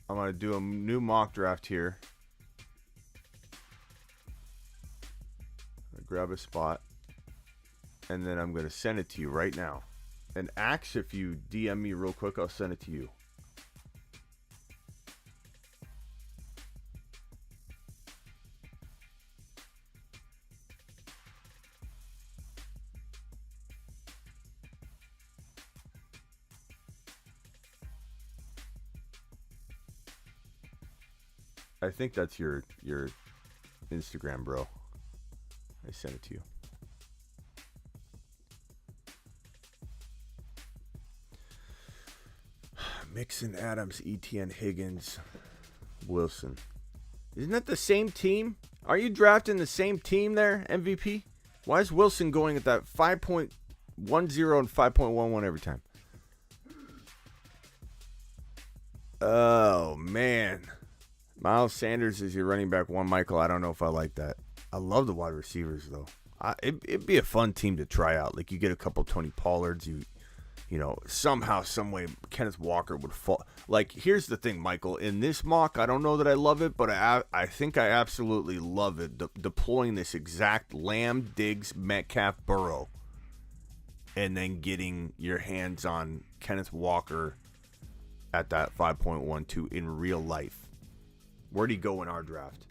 I'm going to do a new mock draft here. I'm going to grab a spot. And then I'm going to send it to you right now. And Axe, if you DM me real quick, I'll send it to you. I think that's your Instagram, bro. I sent it to you. Mixon, Adams, Etienne, Higgins, Wilson. Isn't that the same team? Are you drafting the same team there, MVP? Why is Wilson going at that 5.10 and 5.11 every time? Oh, man. Miles Sanders is your running back one. Michael, I don't know if I like that. I love the wide receivers, though. It'd be a fun team to try out. Like, you get a couple Tony Pollards. You know, somehow, some way, Kenneth Walker would fall. Like, here's the thing, Michael. In this mock, I don't know that I love it, but I think I absolutely love it. Deploying this exact Lamb, Diggs, Metcalf, Burrow. And then getting your hands on Kenneth Walker at that 5.12 in real life. Where'd he go in our draft?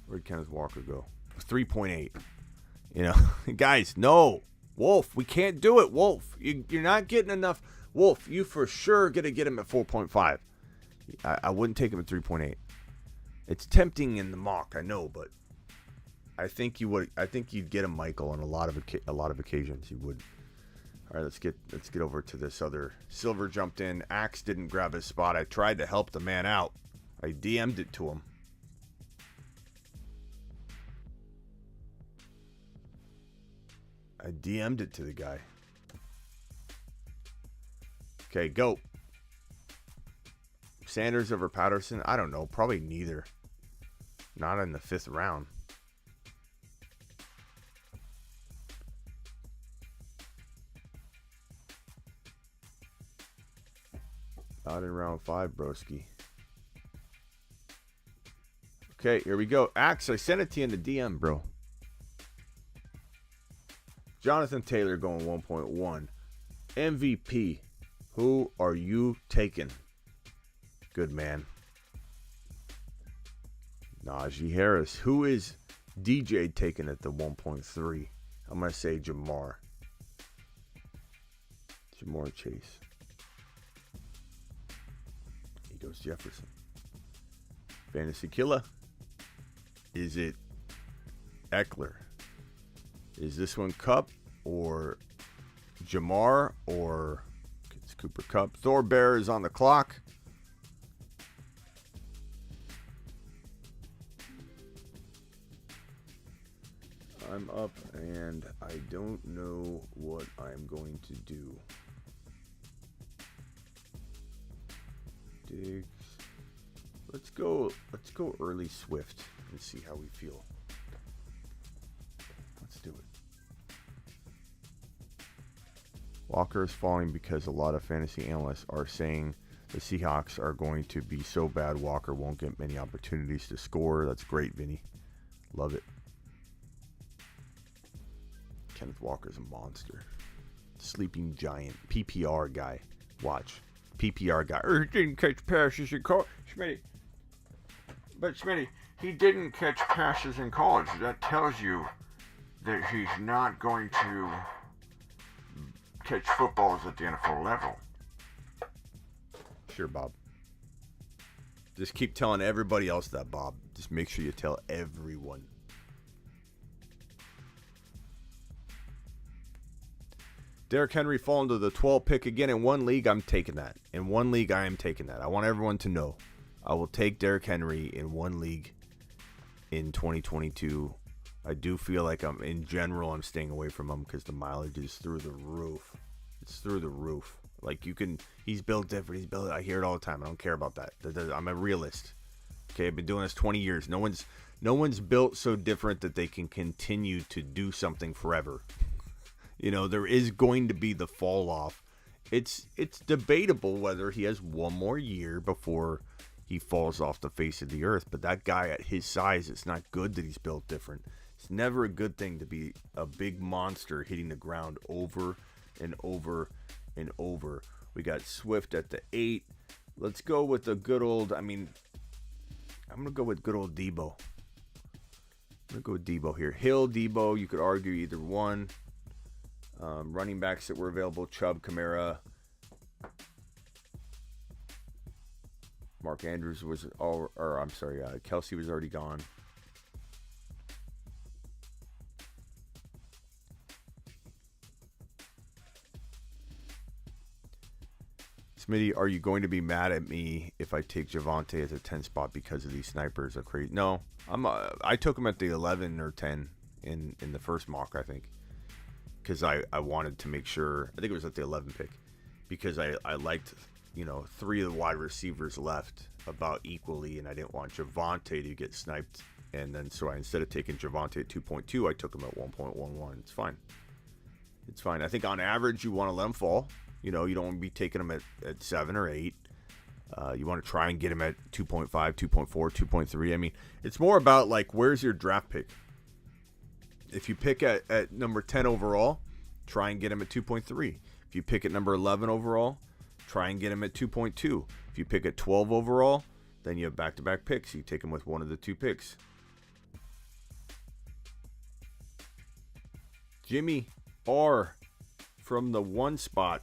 Where'd Kenneth Walker go? 3.8. You know, guys, no. Wolf, we can't do it, Wolf. You're not getting enough. Wolf, you for sure going to get him at 4.5. I wouldn't take him at 3.8. It's tempting in the mock, I know, but I think you would. I think you'd get him, Michael, on a lot of occasions. You would. All right, let's get over to this other. Silver jumped in. Axe didn't grab his spot. I tried to help the man out. I DM'd it to him. I DM'd it to the guy. Okay, go. Sanders over Patterson? I don't know. Probably neither. Not in the 5th round. Not in round 5, broski. Okay, here we go. Axe, I sent it to you in the DM, bro. Jonathan Taylor going 1.1. MVP. Who are you taking? Good man. Najee Harris. Who is DJ taking at the 1.3? I'm going to say Jamar. Jamar Chase. He goes Jefferson. Fantasy killer. Is it Eckler? Is this one Kupp or Jamar or it's Cooper Kupp? Thor Bear is on the clock. I'm up and I don't know what I'm going to do. Diggs. Let's go early Swift and see how we feel. Let's do it. Walker is falling because a lot of fantasy analysts are saying the Seahawks are going to be so bad Walker won't get many opportunities to score. That's great, Vinny. Love it. Kenneth Walker's a monster. Sleeping giant. PPR guy. Watch. PPR guy. He didn't catch passes in college. Smitty, he didn't catch passes in college. That tells you that he's not going to catch footballs at the NFL level. Sure, Bob. Just keep telling everybody else that, Bob. Just make sure you tell everyone. Derrick Henry falling to the 12 pick again in one league. I'm taking that. In one league, I am taking that. I want everyone to know. I will take Derrick Henry in one league in 2022. I do feel like in general, I'm staying away from him because the mileage is through the roof. It's through the roof. Like he's built different. I hear it all the time. I don't care about that. I'm a realist. Okay, I've been doing this 20 years. No one's built so different that they can continue to do something forever. You know, there is going to be the fall off. It's debatable whether he has one more year before he falls off the face of the earth. But that guy at his size, it's not good that he's built different. It's never a good thing to be a big monster hitting the ground over and over and over. We got Swift at the 8. Let's go with the good old, I'm going to go with good old Debo. I'm going to go with Debo here. Hill, Debo, you could argue either one. Running backs that were available, Chubb, Kamara. Mark Andrews was all, or I'm sorry, Kelsey was already gone. Smitty, are you going to be mad at me if I take Javonte at the 10 spot because of these snipers are crazy? No, I took him at the 11 or 10 in the first mock, I think, because I wanted to make sure. I think it was at the 11 pick because I liked, 3 of the wide receivers left about equally, and I didn't want Javonte to get sniped. And then so instead of taking Javonte at 2.2, I took him at 1.11. It's fine. It's fine. I think on average you want to let him fall. You don't want to be taking him at 7 or 8. You want to try and get him at 2.5, 2.4, 2.3. I mean, it's more about, like, where's your draft pick? If you pick at number 10 overall, try and get him at 2.3. If you pick at number 11 overall, try and get him at 2.2. If you pick at 12 overall, then you have back-to-back picks. You take him with one of the 2 picks. Jimmy R. from the 1 spot.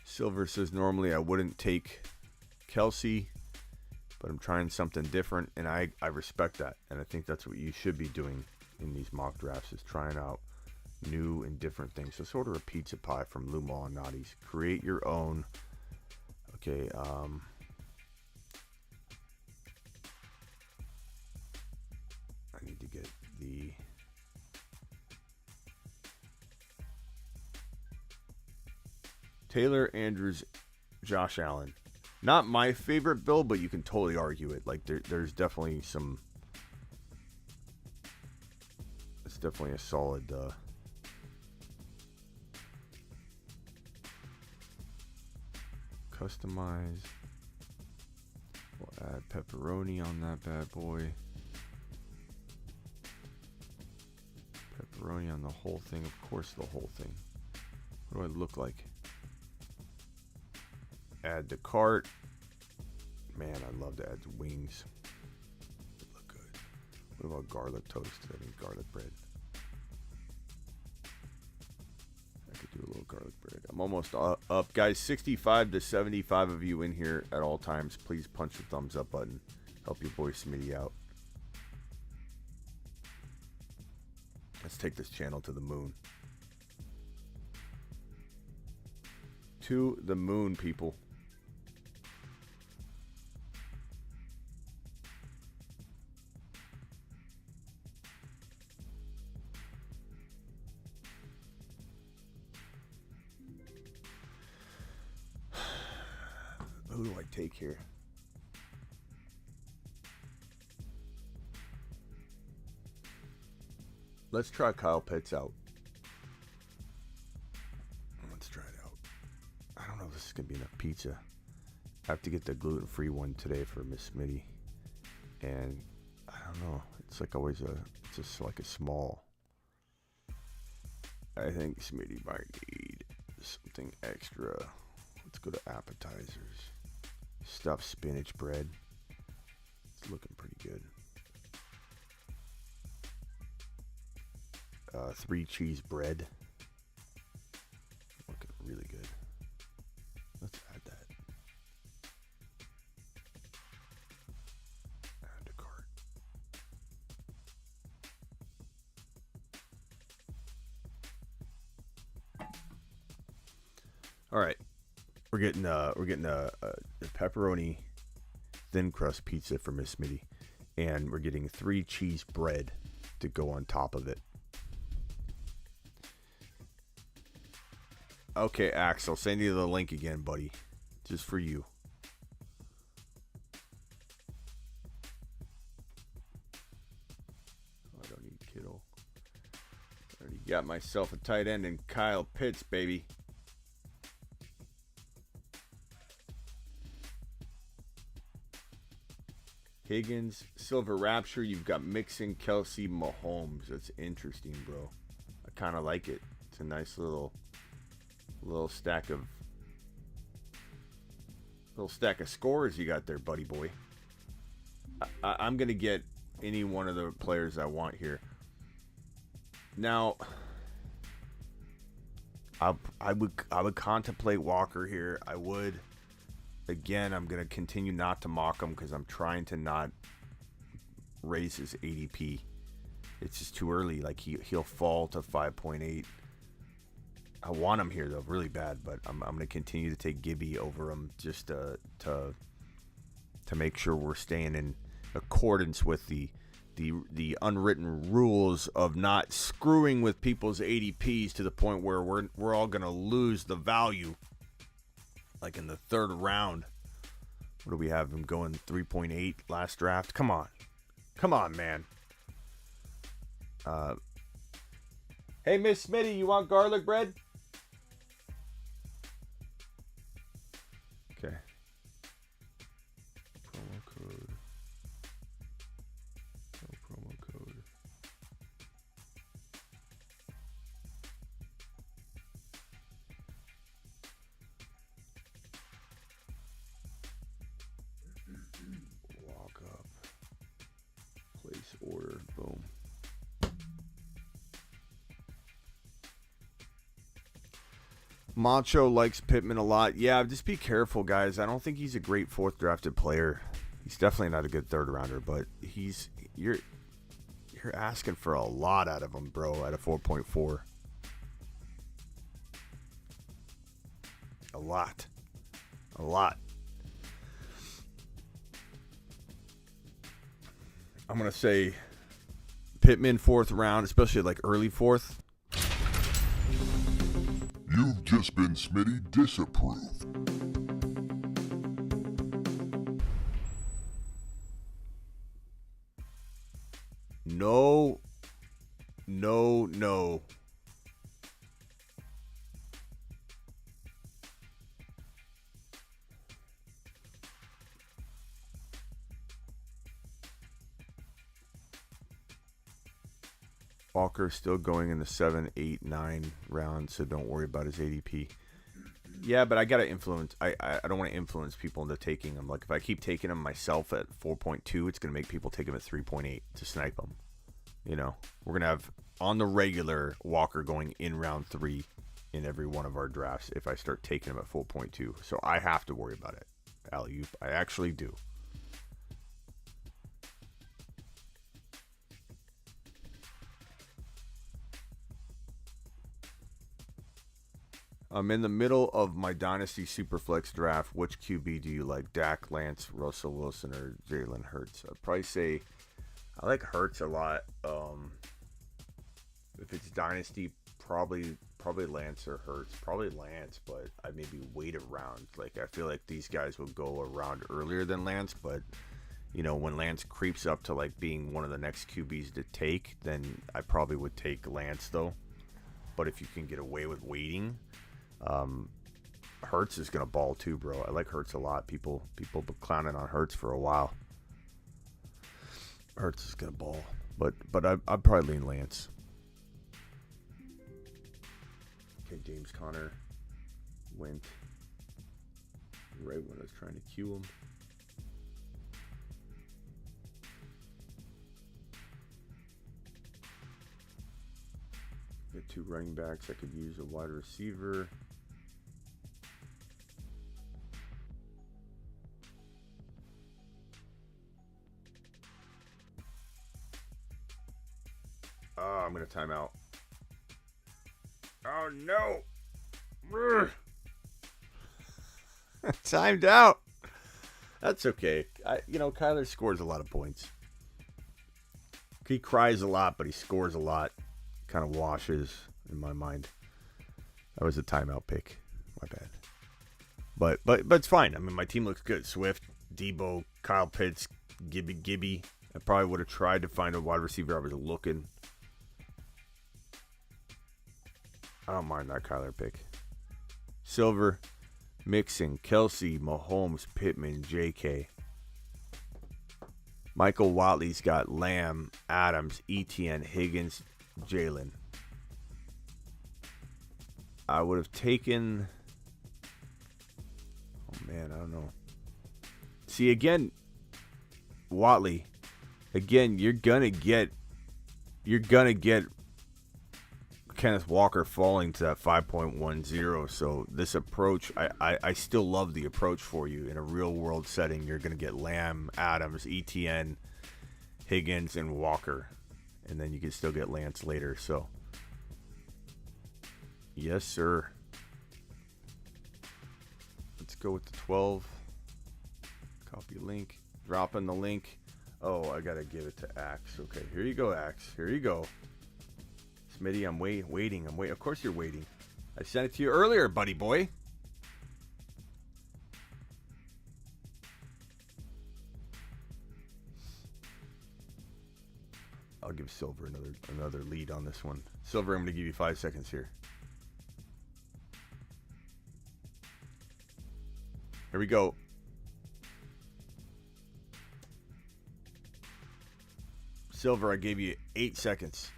Silver says, normally I wouldn't take Kelsey, but I'm trying something different, and I respect that. And I think that's what you should be doing in these mock drafts, is trying out new and different things. So order a pizza pie from Lou Malnati's. Create your own. Okay, I need to get the... Taylor, Andrews, Josh Allen. Not my favorite build, but you can totally argue it. Like, there's definitely some... It's definitely a solid... Customize. We'll add pepperoni on that bad boy. Pepperoni on the whole thing. Of course, the whole thing. What do I look like? Add to cart. Man, I'd love to add wings. They look good. What about garlic toast? I need garlic bread. I could do a little garlic bread. I'm almost up. Guys, 65 to 75 of you in here at all times. Please punch the thumbs up button. Help your boy Smitty out. Let's take this channel to the moon. To the moon, people. Who do I take here? Let's try Kyle Pitts out. Let's try it out. I don't know if this is going to be enough pizza. I have to get the gluten-free one today for Miss Smitty. And I don't know. It's like always it's just like a small. I think Smitty might need something extra. Let's go to appetizers. Stuffed spinach bread. It's looking pretty good. 3 cheese bread. Looking really good. Let's add that. Add to cart. All right. We're getting a pepperoni thin crust pizza for Miss Smitty, and we're getting 3 cheese bread to go on top of it. Okay, Axel, send you the link again, buddy, just for you. I don't need Kittle. I already got myself a tight end in Kyle Pitts, baby. Higgins, Silver Rapture, you've got Mixon, Kelsey, Mahomes. That's interesting, bro. I kind of like it. It's a nice little stack of scores you got there, buddy boy. I'm gonna get any one of the players I want here. Now, I would contemplate Walker here. I would. Again, I'm going to continue not to mock him because I'm trying to not raise his ADP. It's just too early. Like he'll fall to 5.8. I want him here though, really bad. But I'm going to continue to take Gibby over him just to make sure we're staying in accordance with the unwritten rules of not screwing with people's ADPs to the point where we're all going to lose the value. Like in the third round. What do we have him going 3.8 last draft? Come on, man. Hey, Miss Smitty, you want garlic bread? Okay. Promo code. No promo code. Walk up. Place order. Boom. Macho likes Pittman a lot. Yeah, just be careful, guys. I don't think he's a great fourth drafted player. He's definitely not a good third rounder, but you're asking for a lot out of him, bro, at a 4.4. A lot. I'm going to say Pittman fourth round, especially like early fourth. You've just been Smitty disapproved. No. Walker's still going in the 7, 8, 9 rounds, so don't worry about his ADP. Yeah, but I gotta influence. I don't want to influence people into taking him. Like if I keep taking him myself at 4.2, it's gonna make people take him at 3.8 to snipe him. You know, we're gonna have on the regular Walker going in round 3 in every one of our drafts if I start taking him at 4.2. So I have to worry about it. Alley-oop, I actually do. I'm in the middle of my Dynasty Superflex draft. Which QB do you like? Dak, Lance, Russell Wilson, or Jalen Hurts? I'd probably say I like Hurts a lot. If it's Dynasty, probably Lance or Hurts. Probably Lance, but I maybe wait around. Like I feel like these guys will go around earlier than Lance, but you know when Lance creeps up to like being one of the next QBs to take, then I probably would take Lance though. But if you can get away with waiting. Hurts is gonna ball too, bro. I like Hurts a lot. People been clowning on Hurts for a while. Hurts is gonna ball, but I'd probably lean Lance. Okay, James Conner went right when I was trying to cue him. Got 2 running backs. I could use a wide receiver. Oh, I'm going to time out. Oh, no. Timed out. That's okay. Kyler scores a lot of points. He cries a lot, but he scores a lot. Kind of washes in my mind. That was a timeout pick. My bad. But it's fine. I mean, my team looks good. Swift, Debo, Kyle Pitts, Gibby. I probably would have tried to find a wide receiver. I was looking. I don't mind that Kyler pick. Silver, Mixon, Kelsey, Mahomes, Pittman, JK. Michael Watley's got Lamb, Adams, Etienne, Higgins, Jalen. I would have taken... Oh, man, I don't know. See, again, Watley. Again, you're gonna get Kenneth Walker falling to that 5.10. So this approach, I still love the approach for you. In a real world setting, you're going to get Lamb, Adams, ETN, Higgins, and Walker. And then you can still get Lance later. So, yes, sir. Let's go with the 12. Copy link. Drop in the link. Oh, I got to give it to Axe. Okay, here you go, Axe. Here you go. Smitty, I'm waiting. I'm waiting. Of course you're waiting. I sent it to you earlier, buddy boy. I'll give Silver another lead on this one. Silver, I'm going to give you 5 seconds here. Here we go. Silver, I gave you 8 seconds.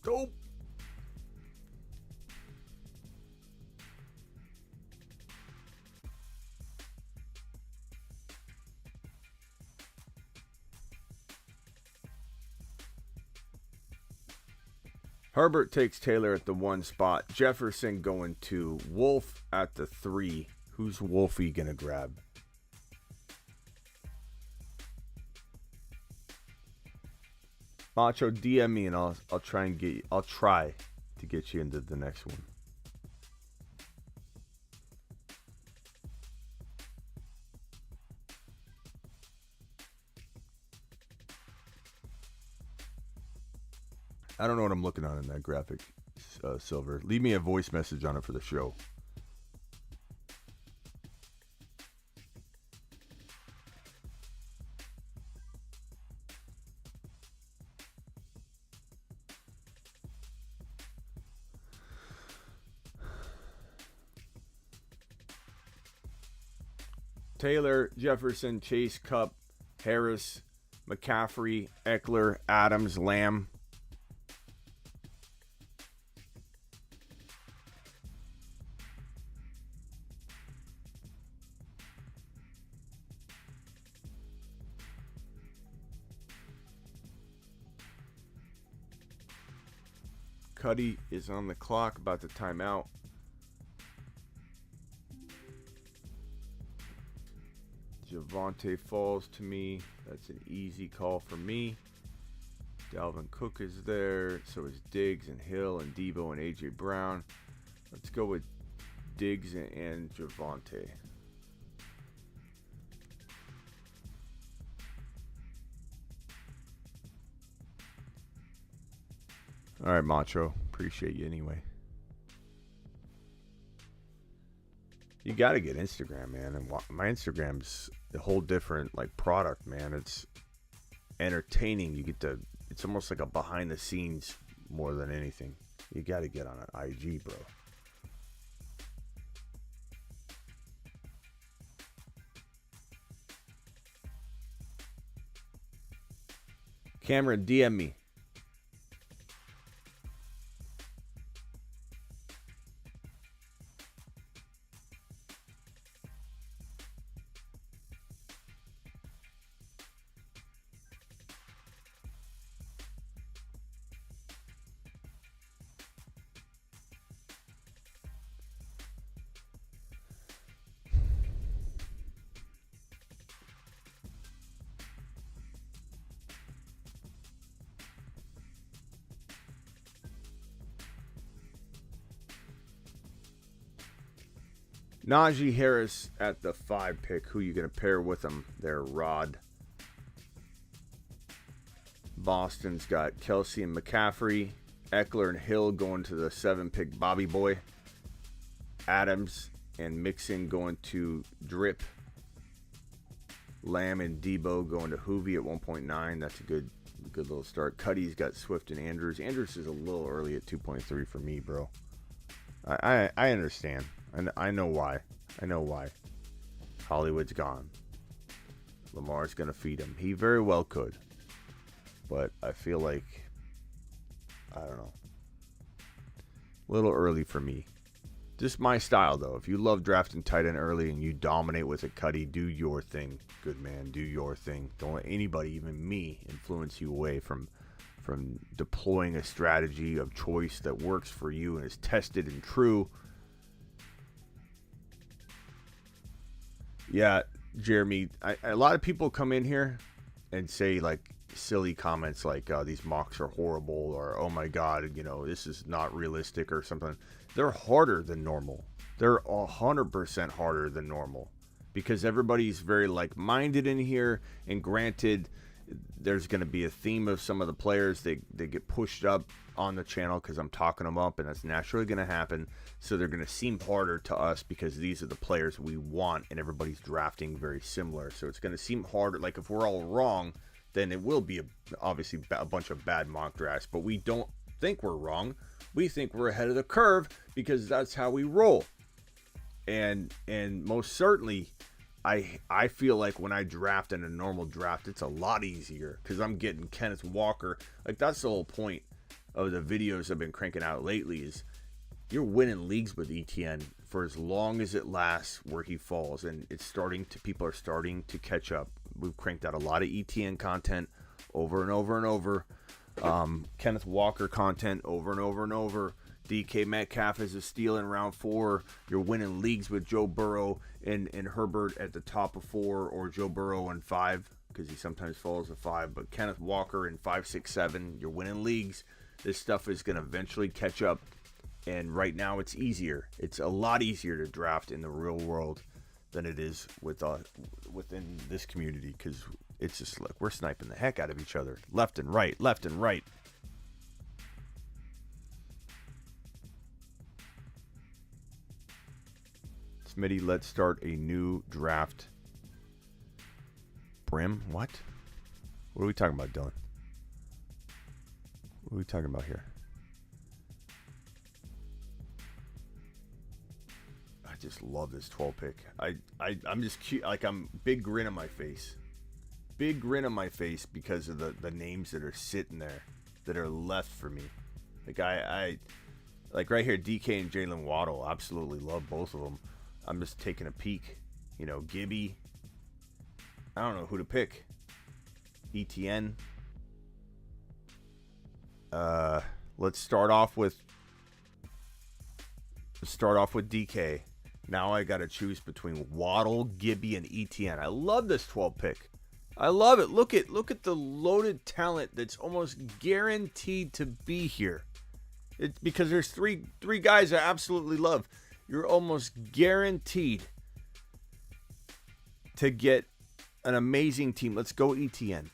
Go. Herbert takes Taylor at the 1 spot. Jefferson going to Wolf at the 3. Who's Wolfie going to grab? Macho, DM me and I'll try to get you into the next one. I don't know what I'm looking on in that graphic, Silver. Leave me a voice message on it for the show. Taylor, Jefferson, Chase, Cup, Harris, McCaffrey, Eckler, Adams, Lamb. Cuddy is on the clock, about to time out. Javonte falls to me. That's an easy call for me. Dalvin Cook is there. So is Diggs and Hill and Debo and A.J. Brown. Let's go with Diggs and Javonte. All right, Macho. Appreciate you anyway. You got to get Instagram, man. And my Instagram's a whole different product, man. It's entertaining. You get to. It's almost like a behind the scenes more than anything. You got to get on an IG, bro. Cameron, DM me. Najee Harris at the 5 pick. Who you going to pair with him there, Rod? Boston's got Kelsey and McCaffrey. Eckler and Hill going to the 7 pick, Bobby Boy. Adams and Mixon going to Drip. Lamb and Debo going to Hoovie at 1.9. That's a good little start. Cuddy's got Swift and Andrews. Andrews is a little early at 2.3 for me, bro. I understand. And I know why. Hollywood's gone. Lamar's going to feed him. He very well could. But I feel like, I don't know. A little early for me. Just my style, though. If you love drafting tight end early and you dominate with it, Cuddy, do your thing. Good man, do your thing. Don't let anybody, even me, influence you away from deploying a strategy of choice that works for you and is tested and true. Yeah, Jeremy, a lot of people come in here and say, like, silly comments like, these mocks are horrible, or, oh my God, this is not realistic or something. They're harder than normal. They're 100% harder than normal because everybody's very like-minded in here. And granted, there's going to be a theme of some of the players. They get pushed up on the channel because I'm talking them up, and that's naturally going to happen. So they're going to seem harder to us because these are the players we want, and everybody's drafting very similar. So it's going to seem harder. Like, if we're all wrong, then it will be obviously a bunch of bad mock drafts. But we don't think we're wrong. We think we're ahead of the curve because that's how we roll. And most certainly, I feel like when I draft in a normal draft, it's a lot easier because I'm getting Kenneth Walker. Like, that's the whole point of the videos I've been cranking out lately is you're winning leagues with ETN for as long as it lasts where he falls. And people are starting to catch up. We've cranked out a lot of ETN content over and over and over. Kenneth Walker content over and over and over. DK Metcalf is a steal in round 4. You're winning leagues with Joe Burrow and Herbert at the top of 4, or Joe Burrow in 5 because he sometimes falls to 5. But Kenneth Walker in 5, 6, 7. You're winning leagues. This stuff is going to eventually catch up. And right now it's easier. It's a lot easier to draft in the real world than it is within this community because it's just like we're sniping the heck out of each other left and right, left and right. Smitty, let's start a new draft. Brim? What? What are we talking about, Dylan? What are we talking about here? I just love this 12 pick. I'm just cute. Like, I'm big grin on my face. Big grin on my face because of the names that are sitting there that are left for me. Like, I like right here, DK and Jalen Waddle. Absolutely love both of them. I'm just taking a peek. Gibby. I don't know who to pick. ETN. Let's start off with DK. Now I got to choose between Waddle, Gibby, and ETN. I love this 12 pick. I love it. Look at the loaded talent that's almost guaranteed to be here. It's because there's three guys I absolutely love. You're almost guaranteed to get an amazing team. Let's go ETN.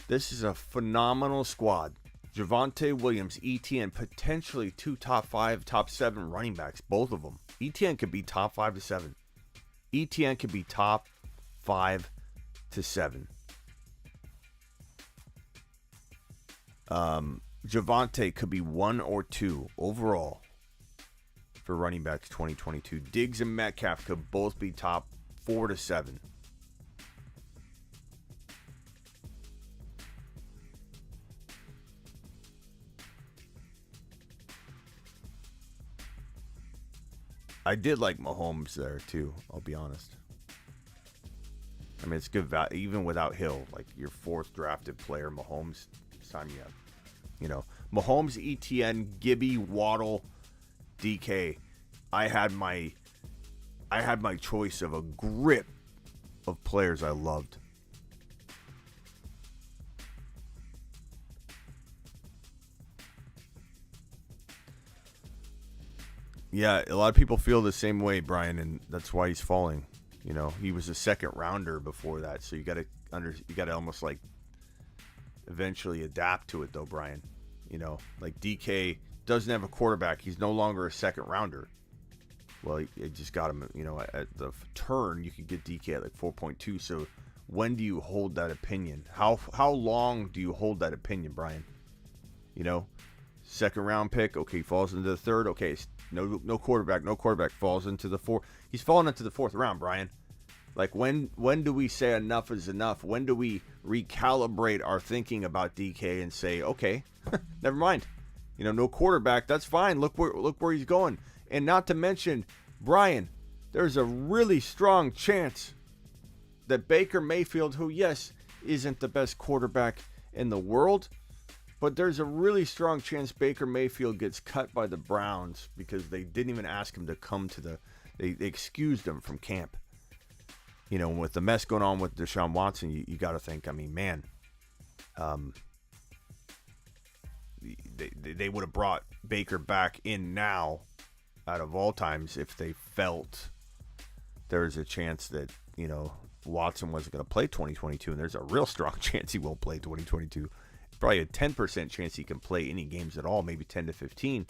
This is a phenomenal squad. Javonte Williams, ETN, potentially 2 top 5, top 7 running backs, both of them. ETN could be top 5 to 7. ETN could be top 5 to 7. Javonte could be 1 or 2 overall for running backs 2022. Diggs and Metcalf could both be top 4 to 7. I did like Mahomes there too, I'll be honest. I mean, it's good value even without Hill. Like, your 4th drafted player, Mahomes, sign me up. Mahomes, ETN, Gibby, Waddle, DK. I had my choice of a grip of players I loved. Yeah, a lot of people feel the same way, Brian, and that's why he's falling. He was a 2nd rounder before that, so you got to almost like eventually adapt to it, though, Brian. Like DK doesn't have a quarterback. He's no longer a 2nd rounder. Well, it just got him, at the turn, you could get DK at like 4.2. So when do you hold that opinion? How long do you hold that opinion, Brian? 2nd round pick, okay, falls into the 3rd, okay, no quarterback, falls into the 4th. He's fallen into the 4th round, Brian. Like, when do we say enough is enough? When do we recalibrate our thinking about DK and say, okay, never mind. No quarterback. That's fine. Look where he's going. And not to mention, Brian, there's a really strong chance that Baker Mayfield, who, yes, isn't the best quarterback in the world, but there's a really strong chance Baker Mayfield gets cut by the Browns because they didn't even ask him to come to they excused him from camp. With the mess going on with Deshaun Watson, you got to think, man, they would have brought Baker back in now out of all times if they felt there's a chance that, Watson wasn't going to play 2022, and there's a real strong chance he won't play 2022. Probably a 10% chance he can play any games at all, maybe 10 to 15.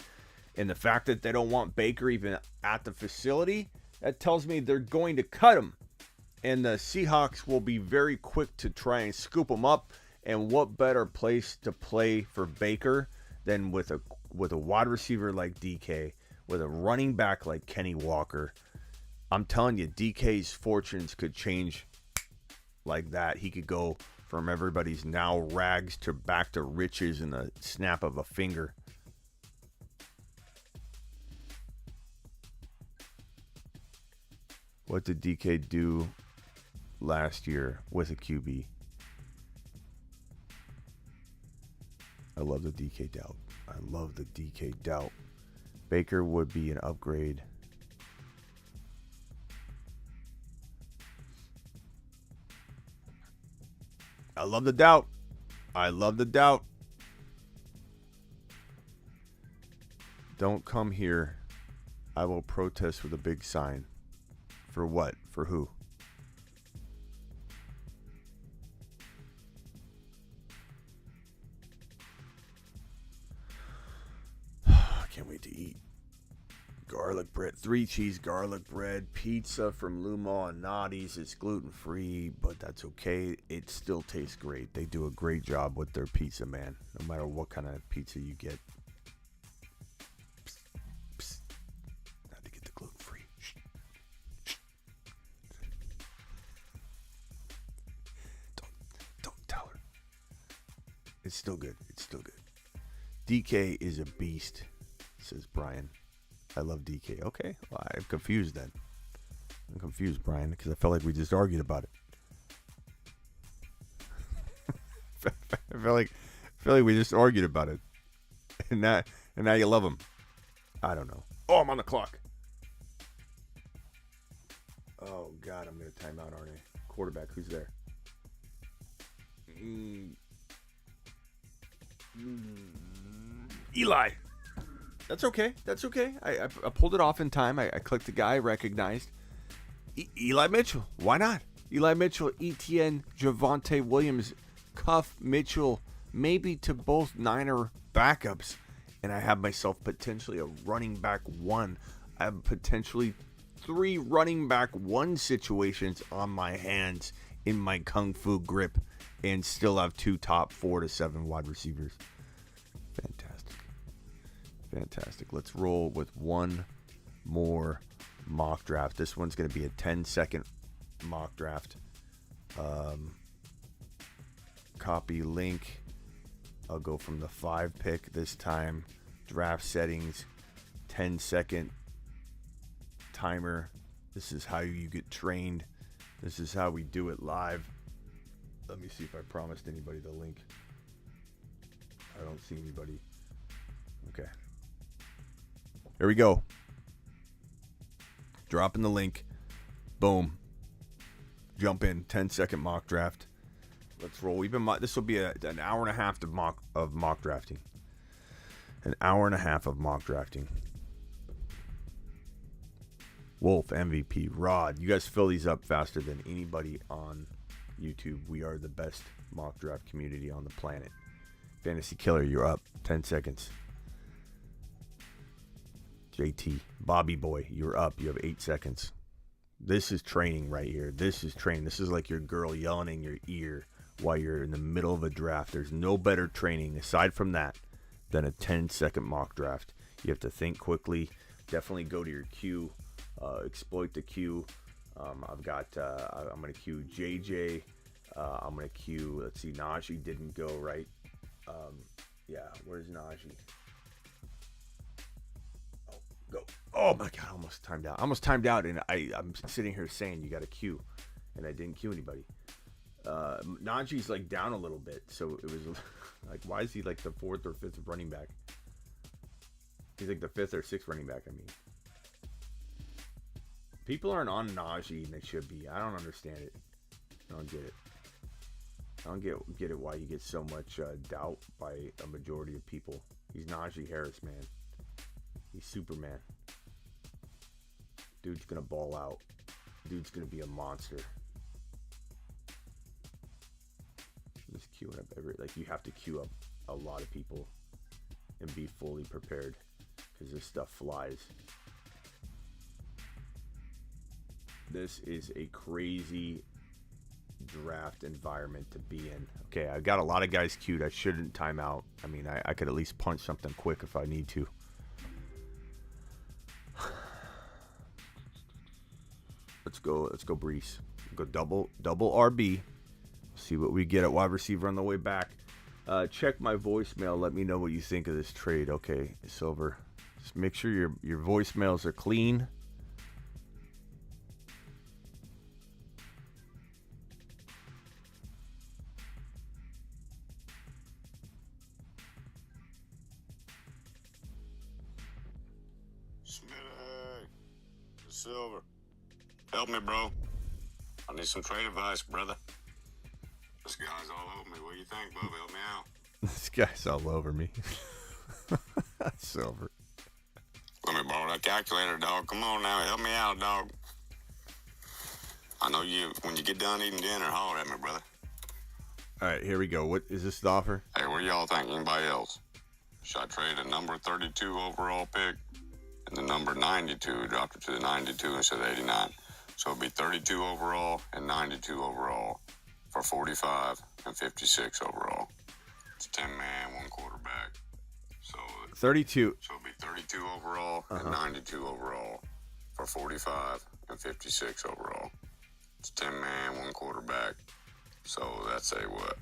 And the fact that they don't want Baker even at the facility, that tells me they're going to cut him. And the Seahawks will be very quick to try and scoop him up. And what better place to play for Baker than with a wide receiver like DK, with a running back like Kenny Walker. I'm telling you, DK's fortunes could change like that. He could go from everybody's now rags to back to riches in the snap of a finger. What did DK do last year with a QB? I love the DK doubt. I love the DK doubt. Baker would be an upgrade. I love the doubt. I love the doubt. Don't come here. I will protest with a big sign. For what? For who? I can't wait to eat. Garlic bread, 3-cheese garlic bread, pizza from Luma and Noddy's. It's gluten-free, but that's okay. It still tastes great. They do a great job with their pizza, man. No matter what kind of pizza you get. Psst, psst. Not to get the gluten-free. Shh. Shh. Don't tell her. It's still good. It's still good. DK is a beast, says Brian. I love DK. Okay, well, I'm confused then. I'm confused, Brian, because I felt like we just argued about it. I feel like we just argued about it, and now you love him. I don't know. Oh, I'm on the clock. Oh God, I'm gonna time out, aren't I? Quarterback, who's there? Eli. That's okay. That's okay. I pulled it off in time. I clicked the guy I recognized. Eli Mitchell. Why not? Eli Mitchell, ETN, Javonte Williams, Cuff, Mitchell, maybe to both Niner backups. And I have myself potentially a running back one. I have potentially 3 running back one situations on my hands in my Kung Fu grip and still have 2 top 4 to 7 wide receivers. Fantastic. Let's roll with one more mock draft. This one's going to be a 10-second mock draft. Copy link. I'll go from the 5 pick this time. Draft settings. 10-second timer. This is how you get trained. This is how we do it live. Let me see if I promised anybody the link. I don't see anybody. Okay. Here we go. Dropping the link. Boom. Jump in. 10-second mock draft. Let's roll. This will be an hour and a half of mock drafting. An hour and a half of mock drafting. Wolf, MVP, Rod. You guys fill these up faster than anybody on YouTube. We are the best mock draft community on the planet. Fantasy Killer, you're up. 10 seconds. JT, Bobby Boy, you're up. You have 8 seconds. This is training right here. This is training. This is like your girl yelling in your ear while you're in the middle of a draft. There's no better training aside from that than a 10-second mock draft. You have to think quickly. Definitely go to your queue. Exploit the queue. I'm going to queue JJ. I'm going to queue, let's see, Najee didn't go, right? Yeah, where's Najee? go. Oh my God, I almost timed out. I almost timed out, and I'm sitting here saying you got to queue, and I didn't queue anybody. Najee's like down a little bit, so it was like, why is he like the 4th or 5th running back? He's like the 5th or 6th running back, I mean. People aren't on Najee, and they should be. I don't understand it. I don't get it. I don't get it why you get so much doubt by a majority of people. He's Najee Harris, man. He's Superman. Dude's gonna ball out. Dude's gonna be a monster. Just queuing up like you have to queue up a lot of people and be fully prepared because this stuff flies. This is a crazy draft environment to be in. Okay, I've got a lot of guys queued. I shouldn't time out. I mean, I could at least punch something quick if I need to. Let's go Brees. Go double RB. See what we get at wide receiver on the way back. Check my voicemail. Let me know what you think of this trade. Okay, Silver. Just make sure your voicemails are clean. Silver. Help me, bro. I need some trade advice, brother. This guy's all over me. What do you think, Bubba? Help me out. This guy's all over me. Silver. Let me borrow that calculator, dog. Come on now. Help me out, dog. I know you, when you get done eating dinner, holler at me, brother. All right, here we go. What is this the offer? Hey, what do y'all think? Anybody else? Should I trade a number 32 overall pick and the number 92, dropped it to the 92 instead of 89? So it'd be 32 overall and 92 overall for 45 and 56 overall. It's 10-man, 1 quarterback. So 32. So it'd be 32 overall and 92 overall for 45 and 56 overall. It's 10-man, 1 quarterback. So that's a what?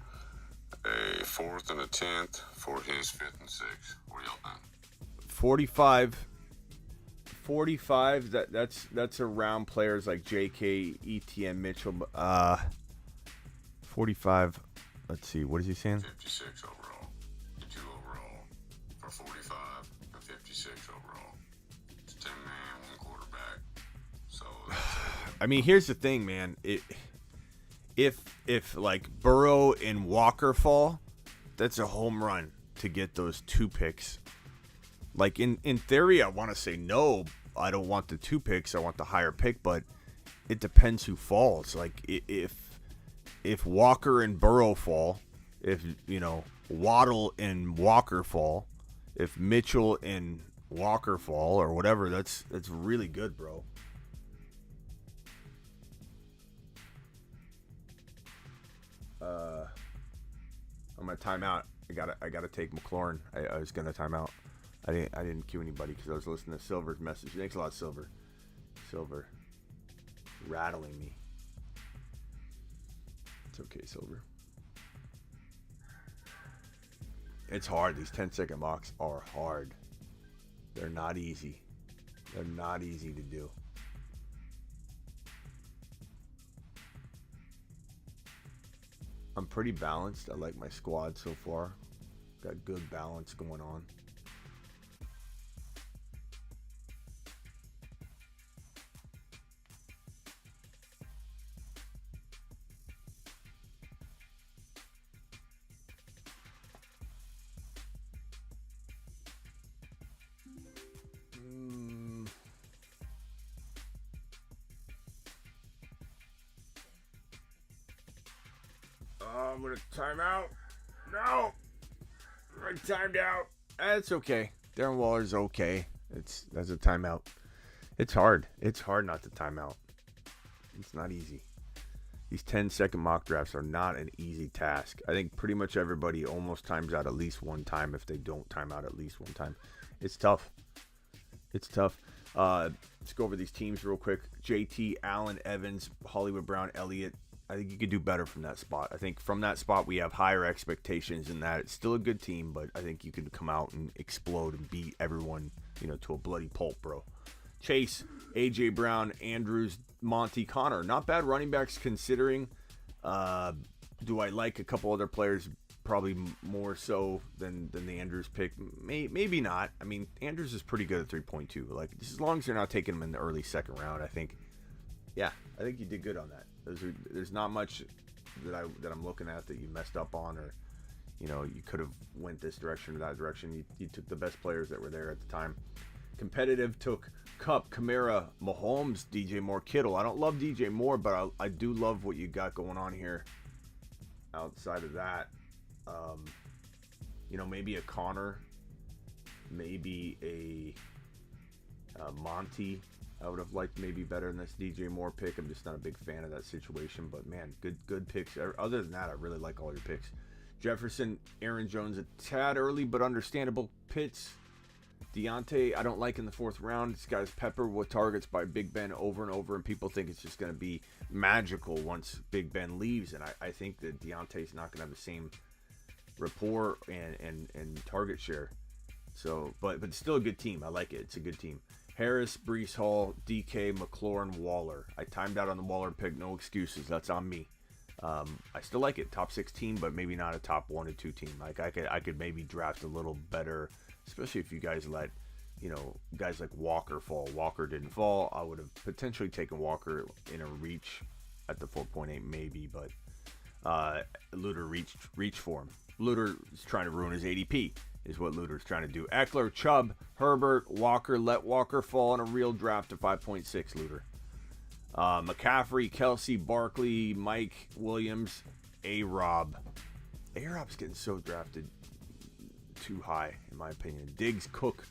A 4th and a 10th for his 5th and 6th. What do y'all think? 45, that's around players like JK, ETN, Mitchell. 45, let's see, what is he saying? 56 overall. 52 overall for 45 and 56 overall. It's 10-man, 1 quarterback. So that's I mean, here's the thing, man. If like Burrow and Walker fall, that's a home run to get those 2 picks. Like in theory, I want to say no. I don't want the 2 picks. I want the higher pick, but it depends who falls. Like if Walker and Burrow fall, if Waddle and Walker fall, if Mitchell and Walker fall or whatever, that's really good, bro. I'm gonna time out. I gotta take McLaurin. I was gonna time out. I didn't queue anybody because I was listening to Silver's message. Thanks a lot, Silver. Silver. Rattling me. It's okay, Silver. It's hard. These 10-second mocks are hard. They're not easy. They're not easy to do. I'm pretty balanced. I like my squad so far. Got good balance going on. I'm gonna time out. No, I timed out. That's okay. Darren Waller's okay. That's a timeout. It's hard. It's hard not to time out. It's not easy. These 10-second mock drafts are not an easy task. I think pretty much everybody almost times out at least one time if they don't time out at least one time. It's tough. It's tough. Let's go over these teams real quick. JT, Allen, Evans, Hollywood Brown, Elliott, I think you could do better from that spot. I think from that spot we have higher expectations in that it's still a good team, but I think you could come out and explode and beat everyone, to a bloody pulp, bro. Chase, A.J. Brown, Andrews, Monty, Connor. Not bad running backs considering. Do I like a couple other players probably more so than the Andrews pick? Maybe not. I mean, Andrews is pretty good at 3.2. Like, just as long as you're not taking him in the early second round, I think you did good on that. There's not much that I'm looking at that you messed up on, or you could have went this direction or that direction. You took the best players that were there at the time. Competitive took Kupp, Kamara, Mahomes, DJ Moore, Kittle. I don't love DJ Moore, but I do love what you got going on here. Outside of that, maybe a Connor, maybe a Monty. I would have liked maybe better than this DJ Moore pick. I'm just not a big fan of that situation, but man, good picks. Other than that, I really like all your picks. Jefferson, Aaron Jones, a tad early, but understandable. Pitts, Deontay, I don't like in the 4th round. This guy's peppered with targets by Big Ben over and over, and people think it's just going to be magical once Big Ben leaves, and I think that Deontay's not going to have the same rapport and target share. So, but it's still a good team. I like it. It's a good team. Harris, Breece Hall, DK, McLaurin, Waller. I timed out on the Waller pick. No excuses. That's on me. I still like it. Top 16, but maybe not a top 1 or 2 team. Like I could maybe draft a little better, especially if you guys let, guys like Walker fall. Walker didn't fall. I would have potentially taken Walker in a reach at the 4.8 maybe, but Luter reached for him. Luter is trying to ruin his ADP. Is what Luter's trying to do. Eckler, Chubb, Herbert, Walker. Let Walker fall in a real draft to 5.6, Luter. McCaffrey, Kelsey, Barkley, Mike Williams, A-Rob. A-Rob's getting so drafted too high, in my opinion. Diggs, Cook,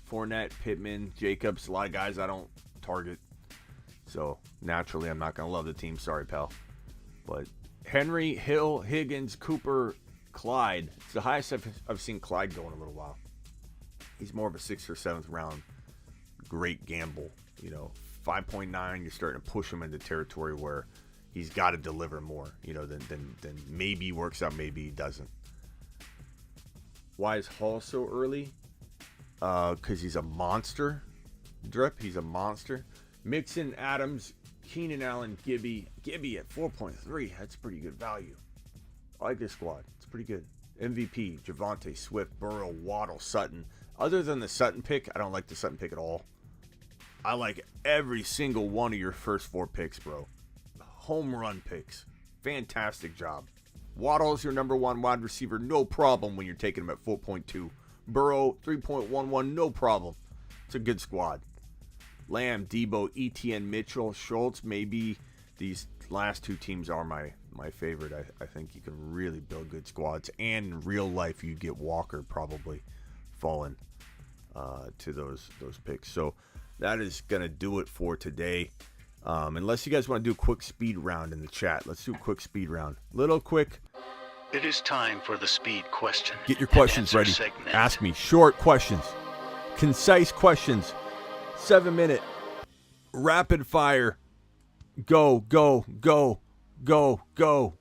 Fournette, Pittman, Jacobs. A lot of guys I don't target. So, naturally, I'm not going to love the team. Sorry, pal. But Henry, Hill, Higgins, Cooper, Clyde. It's the highest I've seen Clyde go in a little while. He's more of a 6th or 7th round great gamble. 5.9, you're starting to push him into territory where he's got to deliver more, than maybe he works out, maybe he doesn't. Why is Hall so early? Because he's a monster. Drip, he's a monster. Mixon, Adams, Keenan Allen, Gibby at 4.3. That's pretty good value. I like this squad. It's pretty good. MVP, Javonte, Swift, Burrow, Waddle, Sutton. Other than the Sutton pick, I don't like the Sutton pick at all. I like every single one of your first 4 picks, bro. Home run picks. Fantastic job. Waddle is your number 1 wide receiver. No problem when you're taking him at 4.2. Burrow, 3.11. No problem. It's a good squad. Lamb, Debo, ETN, Mitchell, Schultz. Maybe these last 2 teams are my favorite. I think you can really build good squads. And in real life, you get Walker probably falling to those picks. So that is going to do it for today. Unless you guys want to do a quick speed round in the chat. Let's do a quick speed round. Little quick. It is time for the speed question. Get your questions ready. Segment. Ask me short questions. Concise questions. 7-minute. Rapid fire. Go, go, go, go, go.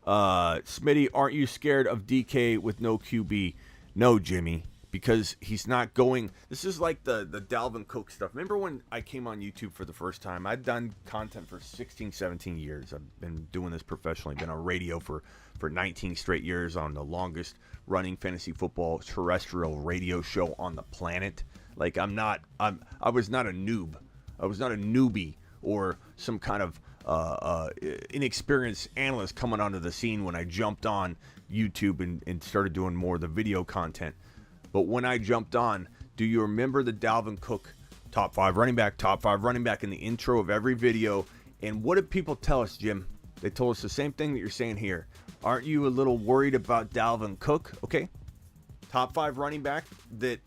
Smitty, aren't you scared of DK with no QB? No, Jimmy, because he's not going. This is like the Dalvin Cook stuff. Remember when I came on YouTube for the first time? I've done content for 16, 17 years. I've been doing this professionally. Been on radio for 19 straight years on the longest running fantasy football terrestrial radio show on the planet. Like I was not a noob. I was not a newbie or some kind of inexperienced analyst coming onto the scene when I jumped on YouTube and started doing more of the video content. But when I jumped on, do you remember the Dalvin Cook top 5 running back in the intro of every video? And what did people tell us, Jim? They told us the same thing that you're saying here. Aren't you a little worried about Dalvin Cook? Okay. Top 5 running back that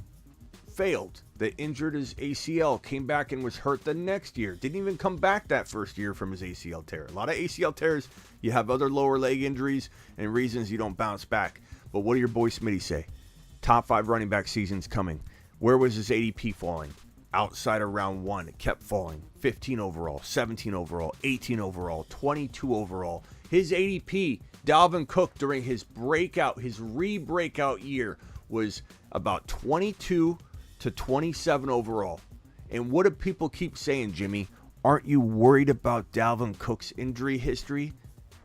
failed, that injured his ACL, came back and was hurt the next year. Didn't even come back that first year from his ACL tear. A lot of ACL tears, you have other lower leg injuries and reasons you don't bounce back. But what did your boy Smitty say? Top 5 running back season's coming. Where was his ADP falling? outside of round 1. It kept falling. 15 overall, 17 overall, 18 overall, 22 overall. His ADP, Dalvin Cook, during his breakout, his re-breakout year, was about 22 to 27 overall. And what do people keep saying, Jimmy? Aren't you worried about Dalvin Cook's injury history?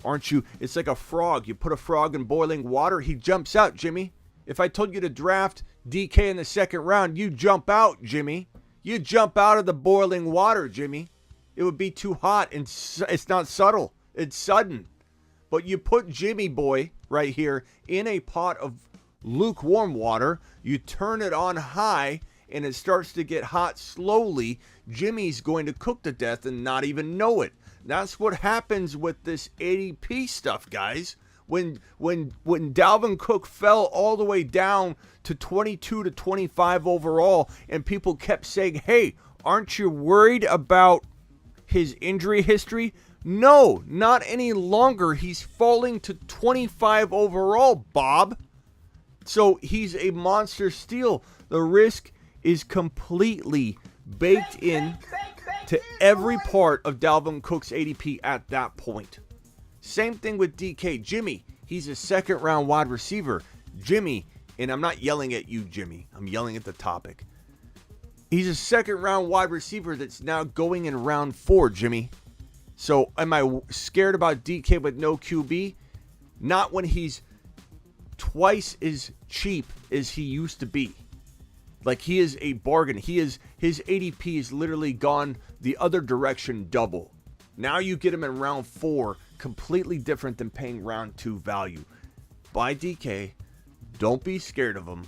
Aren't you? It's like a frog. You put a frog in boiling water, he jumps out, Jimmy. If I told you to draft DK in the second round, you jump out, Jimmy. You jump out of the boiling water, Jimmy. It would be too hot, and it's not subtle. It's sudden. But you put Jimmy boy right here in a pot of lukewarm water. You turn it on high, and it starts to get hot slowly. Jimmy's going to cook to death and not even know it. That's what happens with this ADP stuff, guys. When Dalvin Cook fell all the way down to 22 to 25 overall, and people kept saying, hey, aren't you worried about his injury history? No, not any longer. He's falling to 25 overall, Bob. So he's a monster steal. The risk is completely baked in to every part of Dalvin Cook's ADP at that point. Same thing with DK. Jimmy, he's a second round wide receiver. Jimmy, and I'm not yelling at you, Jimmy. I'm yelling at the topic. He's a second round wide receiver that's now going in round 4, Jimmy. So am I scared about DK with no QB? Not when he's twice as cheap as he used to be. Like, he is a bargain. His ADP has literally gone the other direction double. Now you get him in round 4, completely different than paying round 2 value. Buy DK. Don't be scared of him.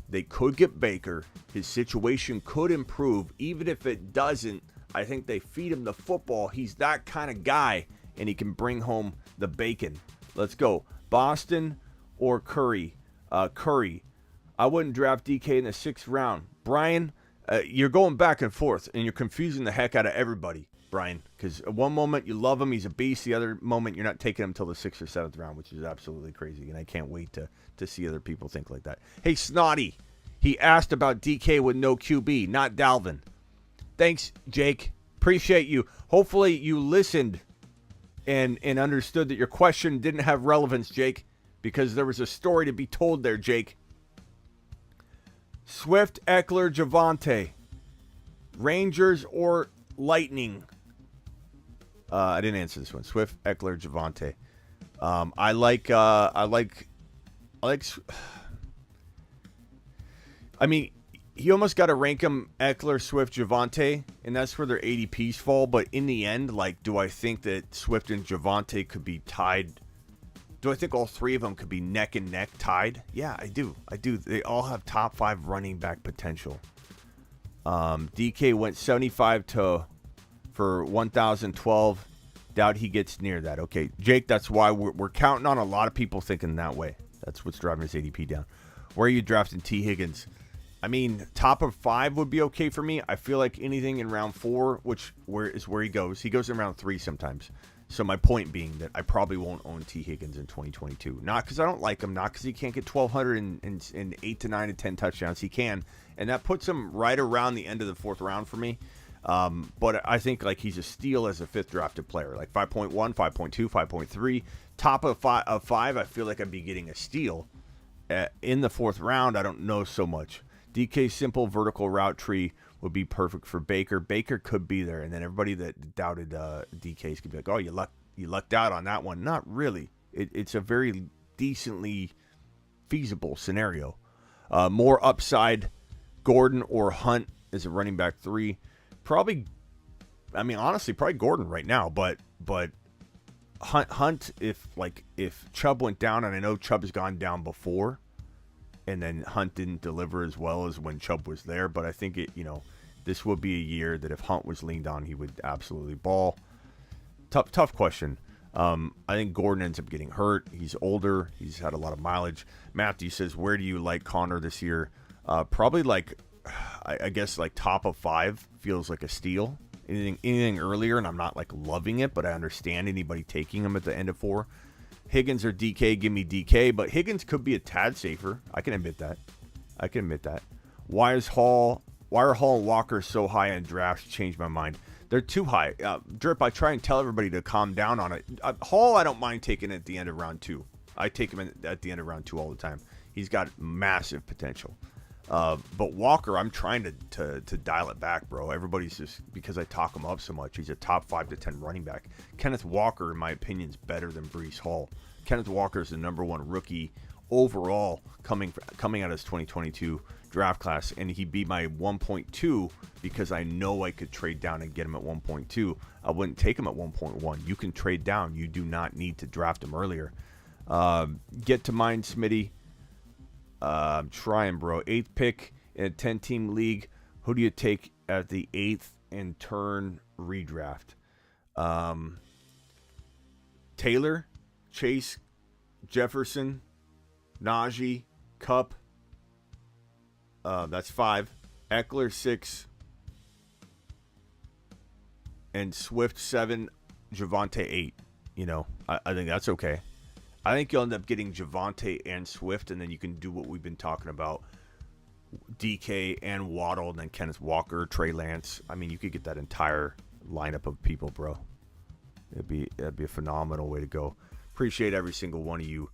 They could get Baker. His situation could improve. Even if it doesn't, I think they feed him the football. He's that kind of guy, and he can bring home the bacon. Let's go. Boston or Curry? Curry. I wouldn't draft DK in the 6th round. Brian, you're going back and forth, and you're confusing the heck out of everybody, Brian. Because one moment you love him, he's a beast. The other moment you're not taking him until the 6th or 7th round, which is absolutely crazy. And I can't wait to see other people think like that. Hey, Snotty, he asked about DK with no QB, not Dalvin. Thanks, Jake. Appreciate you. Hopefully you listened and understood that your question didn't have relevance, Jake, because there was a story to be told there, Jake. Swift, Eckler, Javonte. Rangers or Lightning? I didn't answer this one. Swift, Eckler, Javonte. I like. I mean, you almost got to rank them Eckler, Swift, Javonte, and that's where their ADPs fall. But in the end, like, do I think that Swift and Javonte could be tied? Do I think all three of them could be neck and neck tied? Yeah, I do. They all have top 5 running back potential. DK went 75 for 1,012. Doubt he gets near that. Okay, Jake, that's why we're counting on a lot of people thinking that way. That's what's driving his ADP down. Where are you drafting T. Higgins? I mean, top of 5 would be okay for me. I feel like anything in round 4, where he goes. He goes in round 3 sometimes. So my point being that I probably won't own T. Higgins in 2022. Not because I don't like him, not because he can't get 1,200 and 8 to 9 to 10 touchdowns. He can, and that puts him right around the end of the 4th round for me. But I think like he's a steal as a 5th drafted player, like 5.1, 5.2, 5.3. Top of 5, I feel like I'd be getting a steal. In the 4th round, I don't know so much. DK simple vertical route tree would be perfect for Baker. Baker could be there, and then everybody that doubted DK's could be like, "Oh, you lucked out on that one." Not really. It's a very decently feasible scenario. More upside, Gordon or Hunt as a running back 3. Probably, I mean, honestly, probably Gordon right now. But Hunt, if Chubb went down, and I know Chubb has gone down before. And then Hunt didn't deliver as well as when Chubb was there. But I think this would be a year that if Hunt was leaned on, he would absolutely ball. Tough question. I think Gordon ends up getting hurt. He's older. He's had a lot of mileage. Matthew says, where do you like Connor this year? Probably I guess top of 5 feels like a steal. Anything earlier, and I'm not loving it, but I understand anybody taking him at the end of 4. Higgins or DK, give me DK, but Higgins could be a tad safer. I can admit that. Wise Hall Why are Hall and Walker so high in drafts? Changed my mind. They're too high. Drip, I try and tell everybody to calm down on it. Hall, I don't mind taking at the end of round 2. I take him at the end of round 2 all the time. He's got massive potential. But Walker, I'm trying to dial it back, bro. Everybody's just, because I talk him up so much, he's a top 5 to 10 running back. Kenneth Walker, in my opinion, is better than Breece Hall. Kenneth Walker is the #1 rookie overall coming out of his 2022 draft class, and he beat my 1.2 because I know I could trade down and get him at 1.2. I wouldn't take him at 1.1. You can trade down. You do not need to draft him earlier. Get to mine, Smitty. I'm trying, bro. 8th pick in a 10-team league. Who do you take at the 8th and turn redraft? Taylor, Chase, Jefferson, Najee, Kupp. That's 5. Eckler 6. And Swift 7. Javonte 8. You know, I think that's okay. I think you'll end up getting Javonte and Swift, and then you can do what we've been talking about. DK and Waddle, and then Kenneth Walker, Trey Lance. I mean, you could get that entire lineup of people, bro. It'd be a phenomenal way to go. Appreciate every single one of you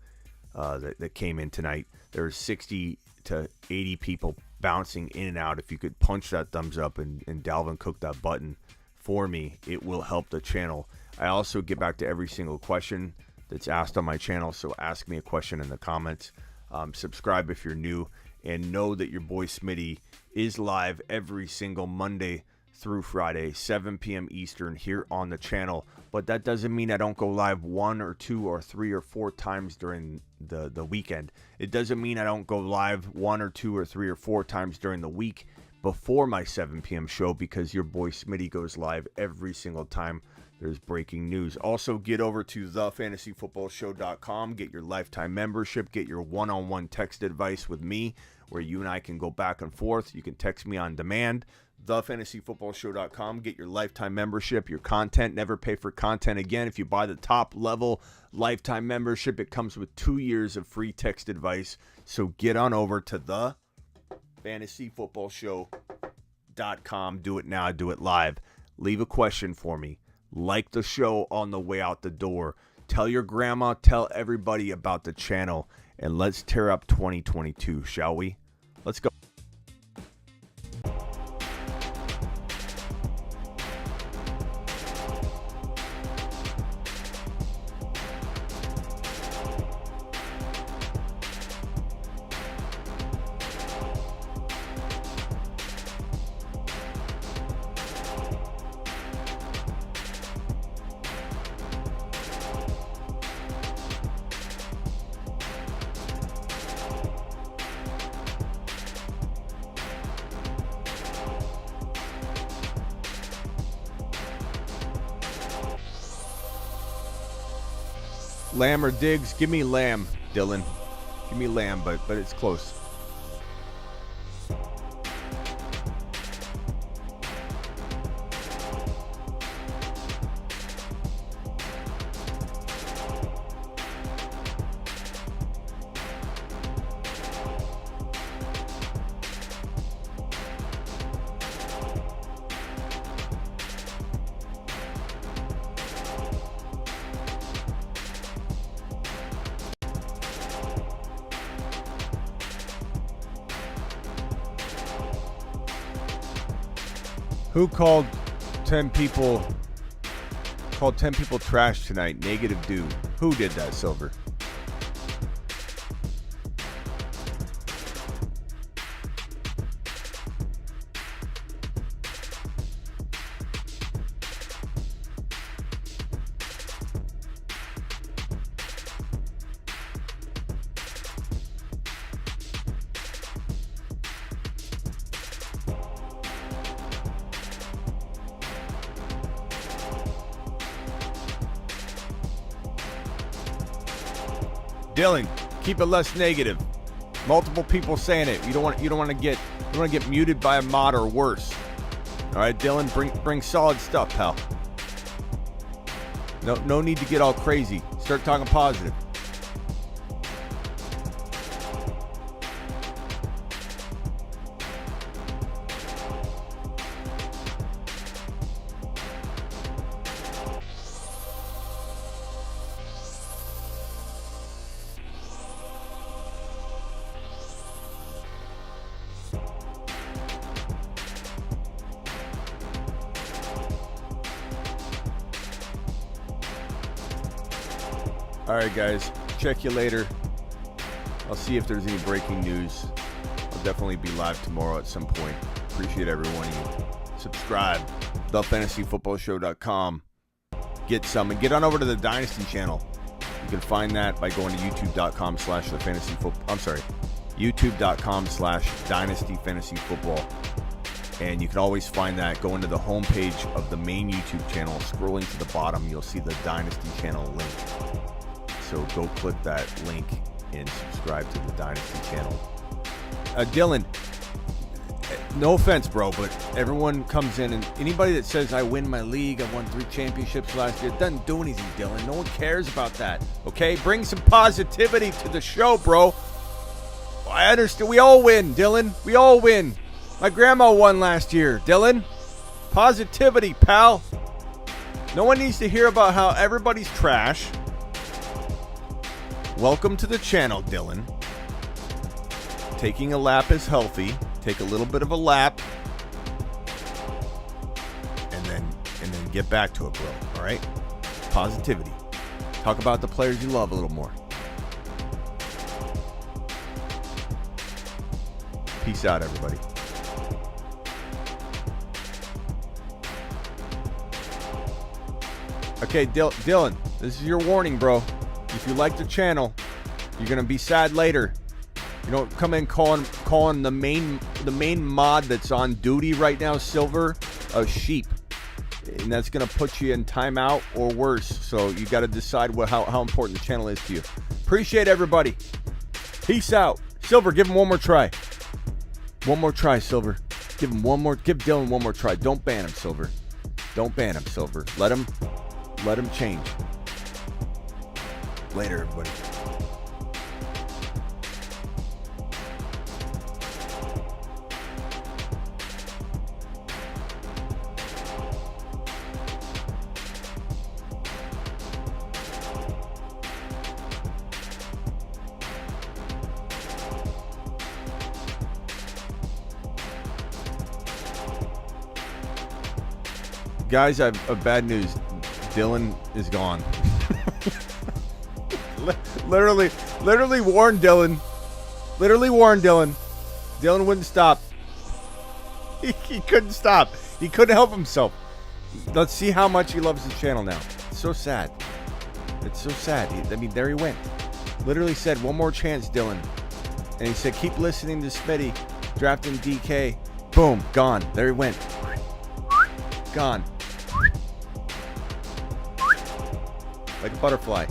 that came in tonight. There's 60 to 80 people bouncing in and out. If you could punch that thumbs up and Dalvin Cook that button for me, it will help the channel. I also get back to every single question that's asked on my channel, so ask me a question in the comments. Subscribe if you're new, and know that your boy Smitty is live every single Monday through Friday, 7 p.m. Eastern here on the channel. But that doesn't mean I don't go live 1 or 2 or 3 or 4 times during the weekend. It doesn't mean I don't go live 1 or 2 or 3 or 4 times during the week before my 7 p.m. show, because your boy Smitty goes live every single time there's breaking news. Also, get over to thefantasyfootballshow.com. Get your lifetime membership. Get your one-on-one text advice with me, where you and I can go back and forth. You can text me on demand. Thefantasyfootballshow.com. Get your lifetime membership, your content. Never pay for content again. If you buy the top level lifetime membership, it comes with 2 years of free text advice. So get on over to thefantasyfootballshow.com. Do it now. Do it live. Leave a question for me. Like the show on the way out the door. Tell your grandma, tell everybody about the channel, and let's tear up 2022, shall we? Let's go. Lamb or Diggs? Give me Lamb, Dylan. Give me Lamb, but it's close. Who called 10 people trash tonight? Negative dude. Who did that, Silver? Dylan, keep it less negative. Multiple people saying it. You don't want to get muted by a mod or worse. All right, Dylan, bring solid stuff, pal. No need to get all crazy. Start talking positive. All right, guys. Check you later. I'll see if there's any breaking news. I'll definitely be live tomorrow at some point. Appreciate everyone. You subscribe. TheFantasyFootballShow.com. Get some and get on over to the Dynasty channel. You can find that by going to youtube.com/thefantasyfootball. I'm sorry, youtube.com/dynastyfantasyfootball. And you can always find that going to the homepage of the main YouTube channel. Scrolling to the bottom, you'll see the Dynasty channel link. So go click that link and subscribe to the Dynasty channel. Dylan, no offense, bro, but everyone comes in and anybody that says I win my league, I won 3 championships last year, doesn't do anything, Dylan. No one cares about that, okay? Bring some positivity to the show, bro. I understand. We all win, Dylan. We all win. My grandma won last year, Dylan. Positivity, pal. No one needs to hear about how everybody's trash. Welcome to the channel, Dylan. Taking a lap is healthy. Take a little bit of a lap, and then get back to it, bro. All right? Positivity. Talk about the players you love a little more. Peace out, everybody. Okay, Dylan, this is your warning, bro. If you like the channel, you're gonna be sad later. You don't come in calling the main mod that's on duty right now, Silver, a sheep, and that's gonna put you in timeout or worse. So you got to decide how important the channel is to you. Appreciate everybody. Peace out, Silver. Give him one more try. One more try, Silver. Give Dylan one more try. Don't ban him, Silver. Don't ban him, Silver. Let him change. Later, everybody. Guys, I have bad news. Dylan is gone. literally warned Dylan. Dylan wouldn't stop. He couldn't stop. He couldn't help himself. Let's see how much he loves his channel now. It's so sad. It's so sad. There he went. Literally said, one more chance, Dylan. And he said, keep listening to Smitty. Drafting DK. Boom. Gone. There he went. Gone. Like a butterfly.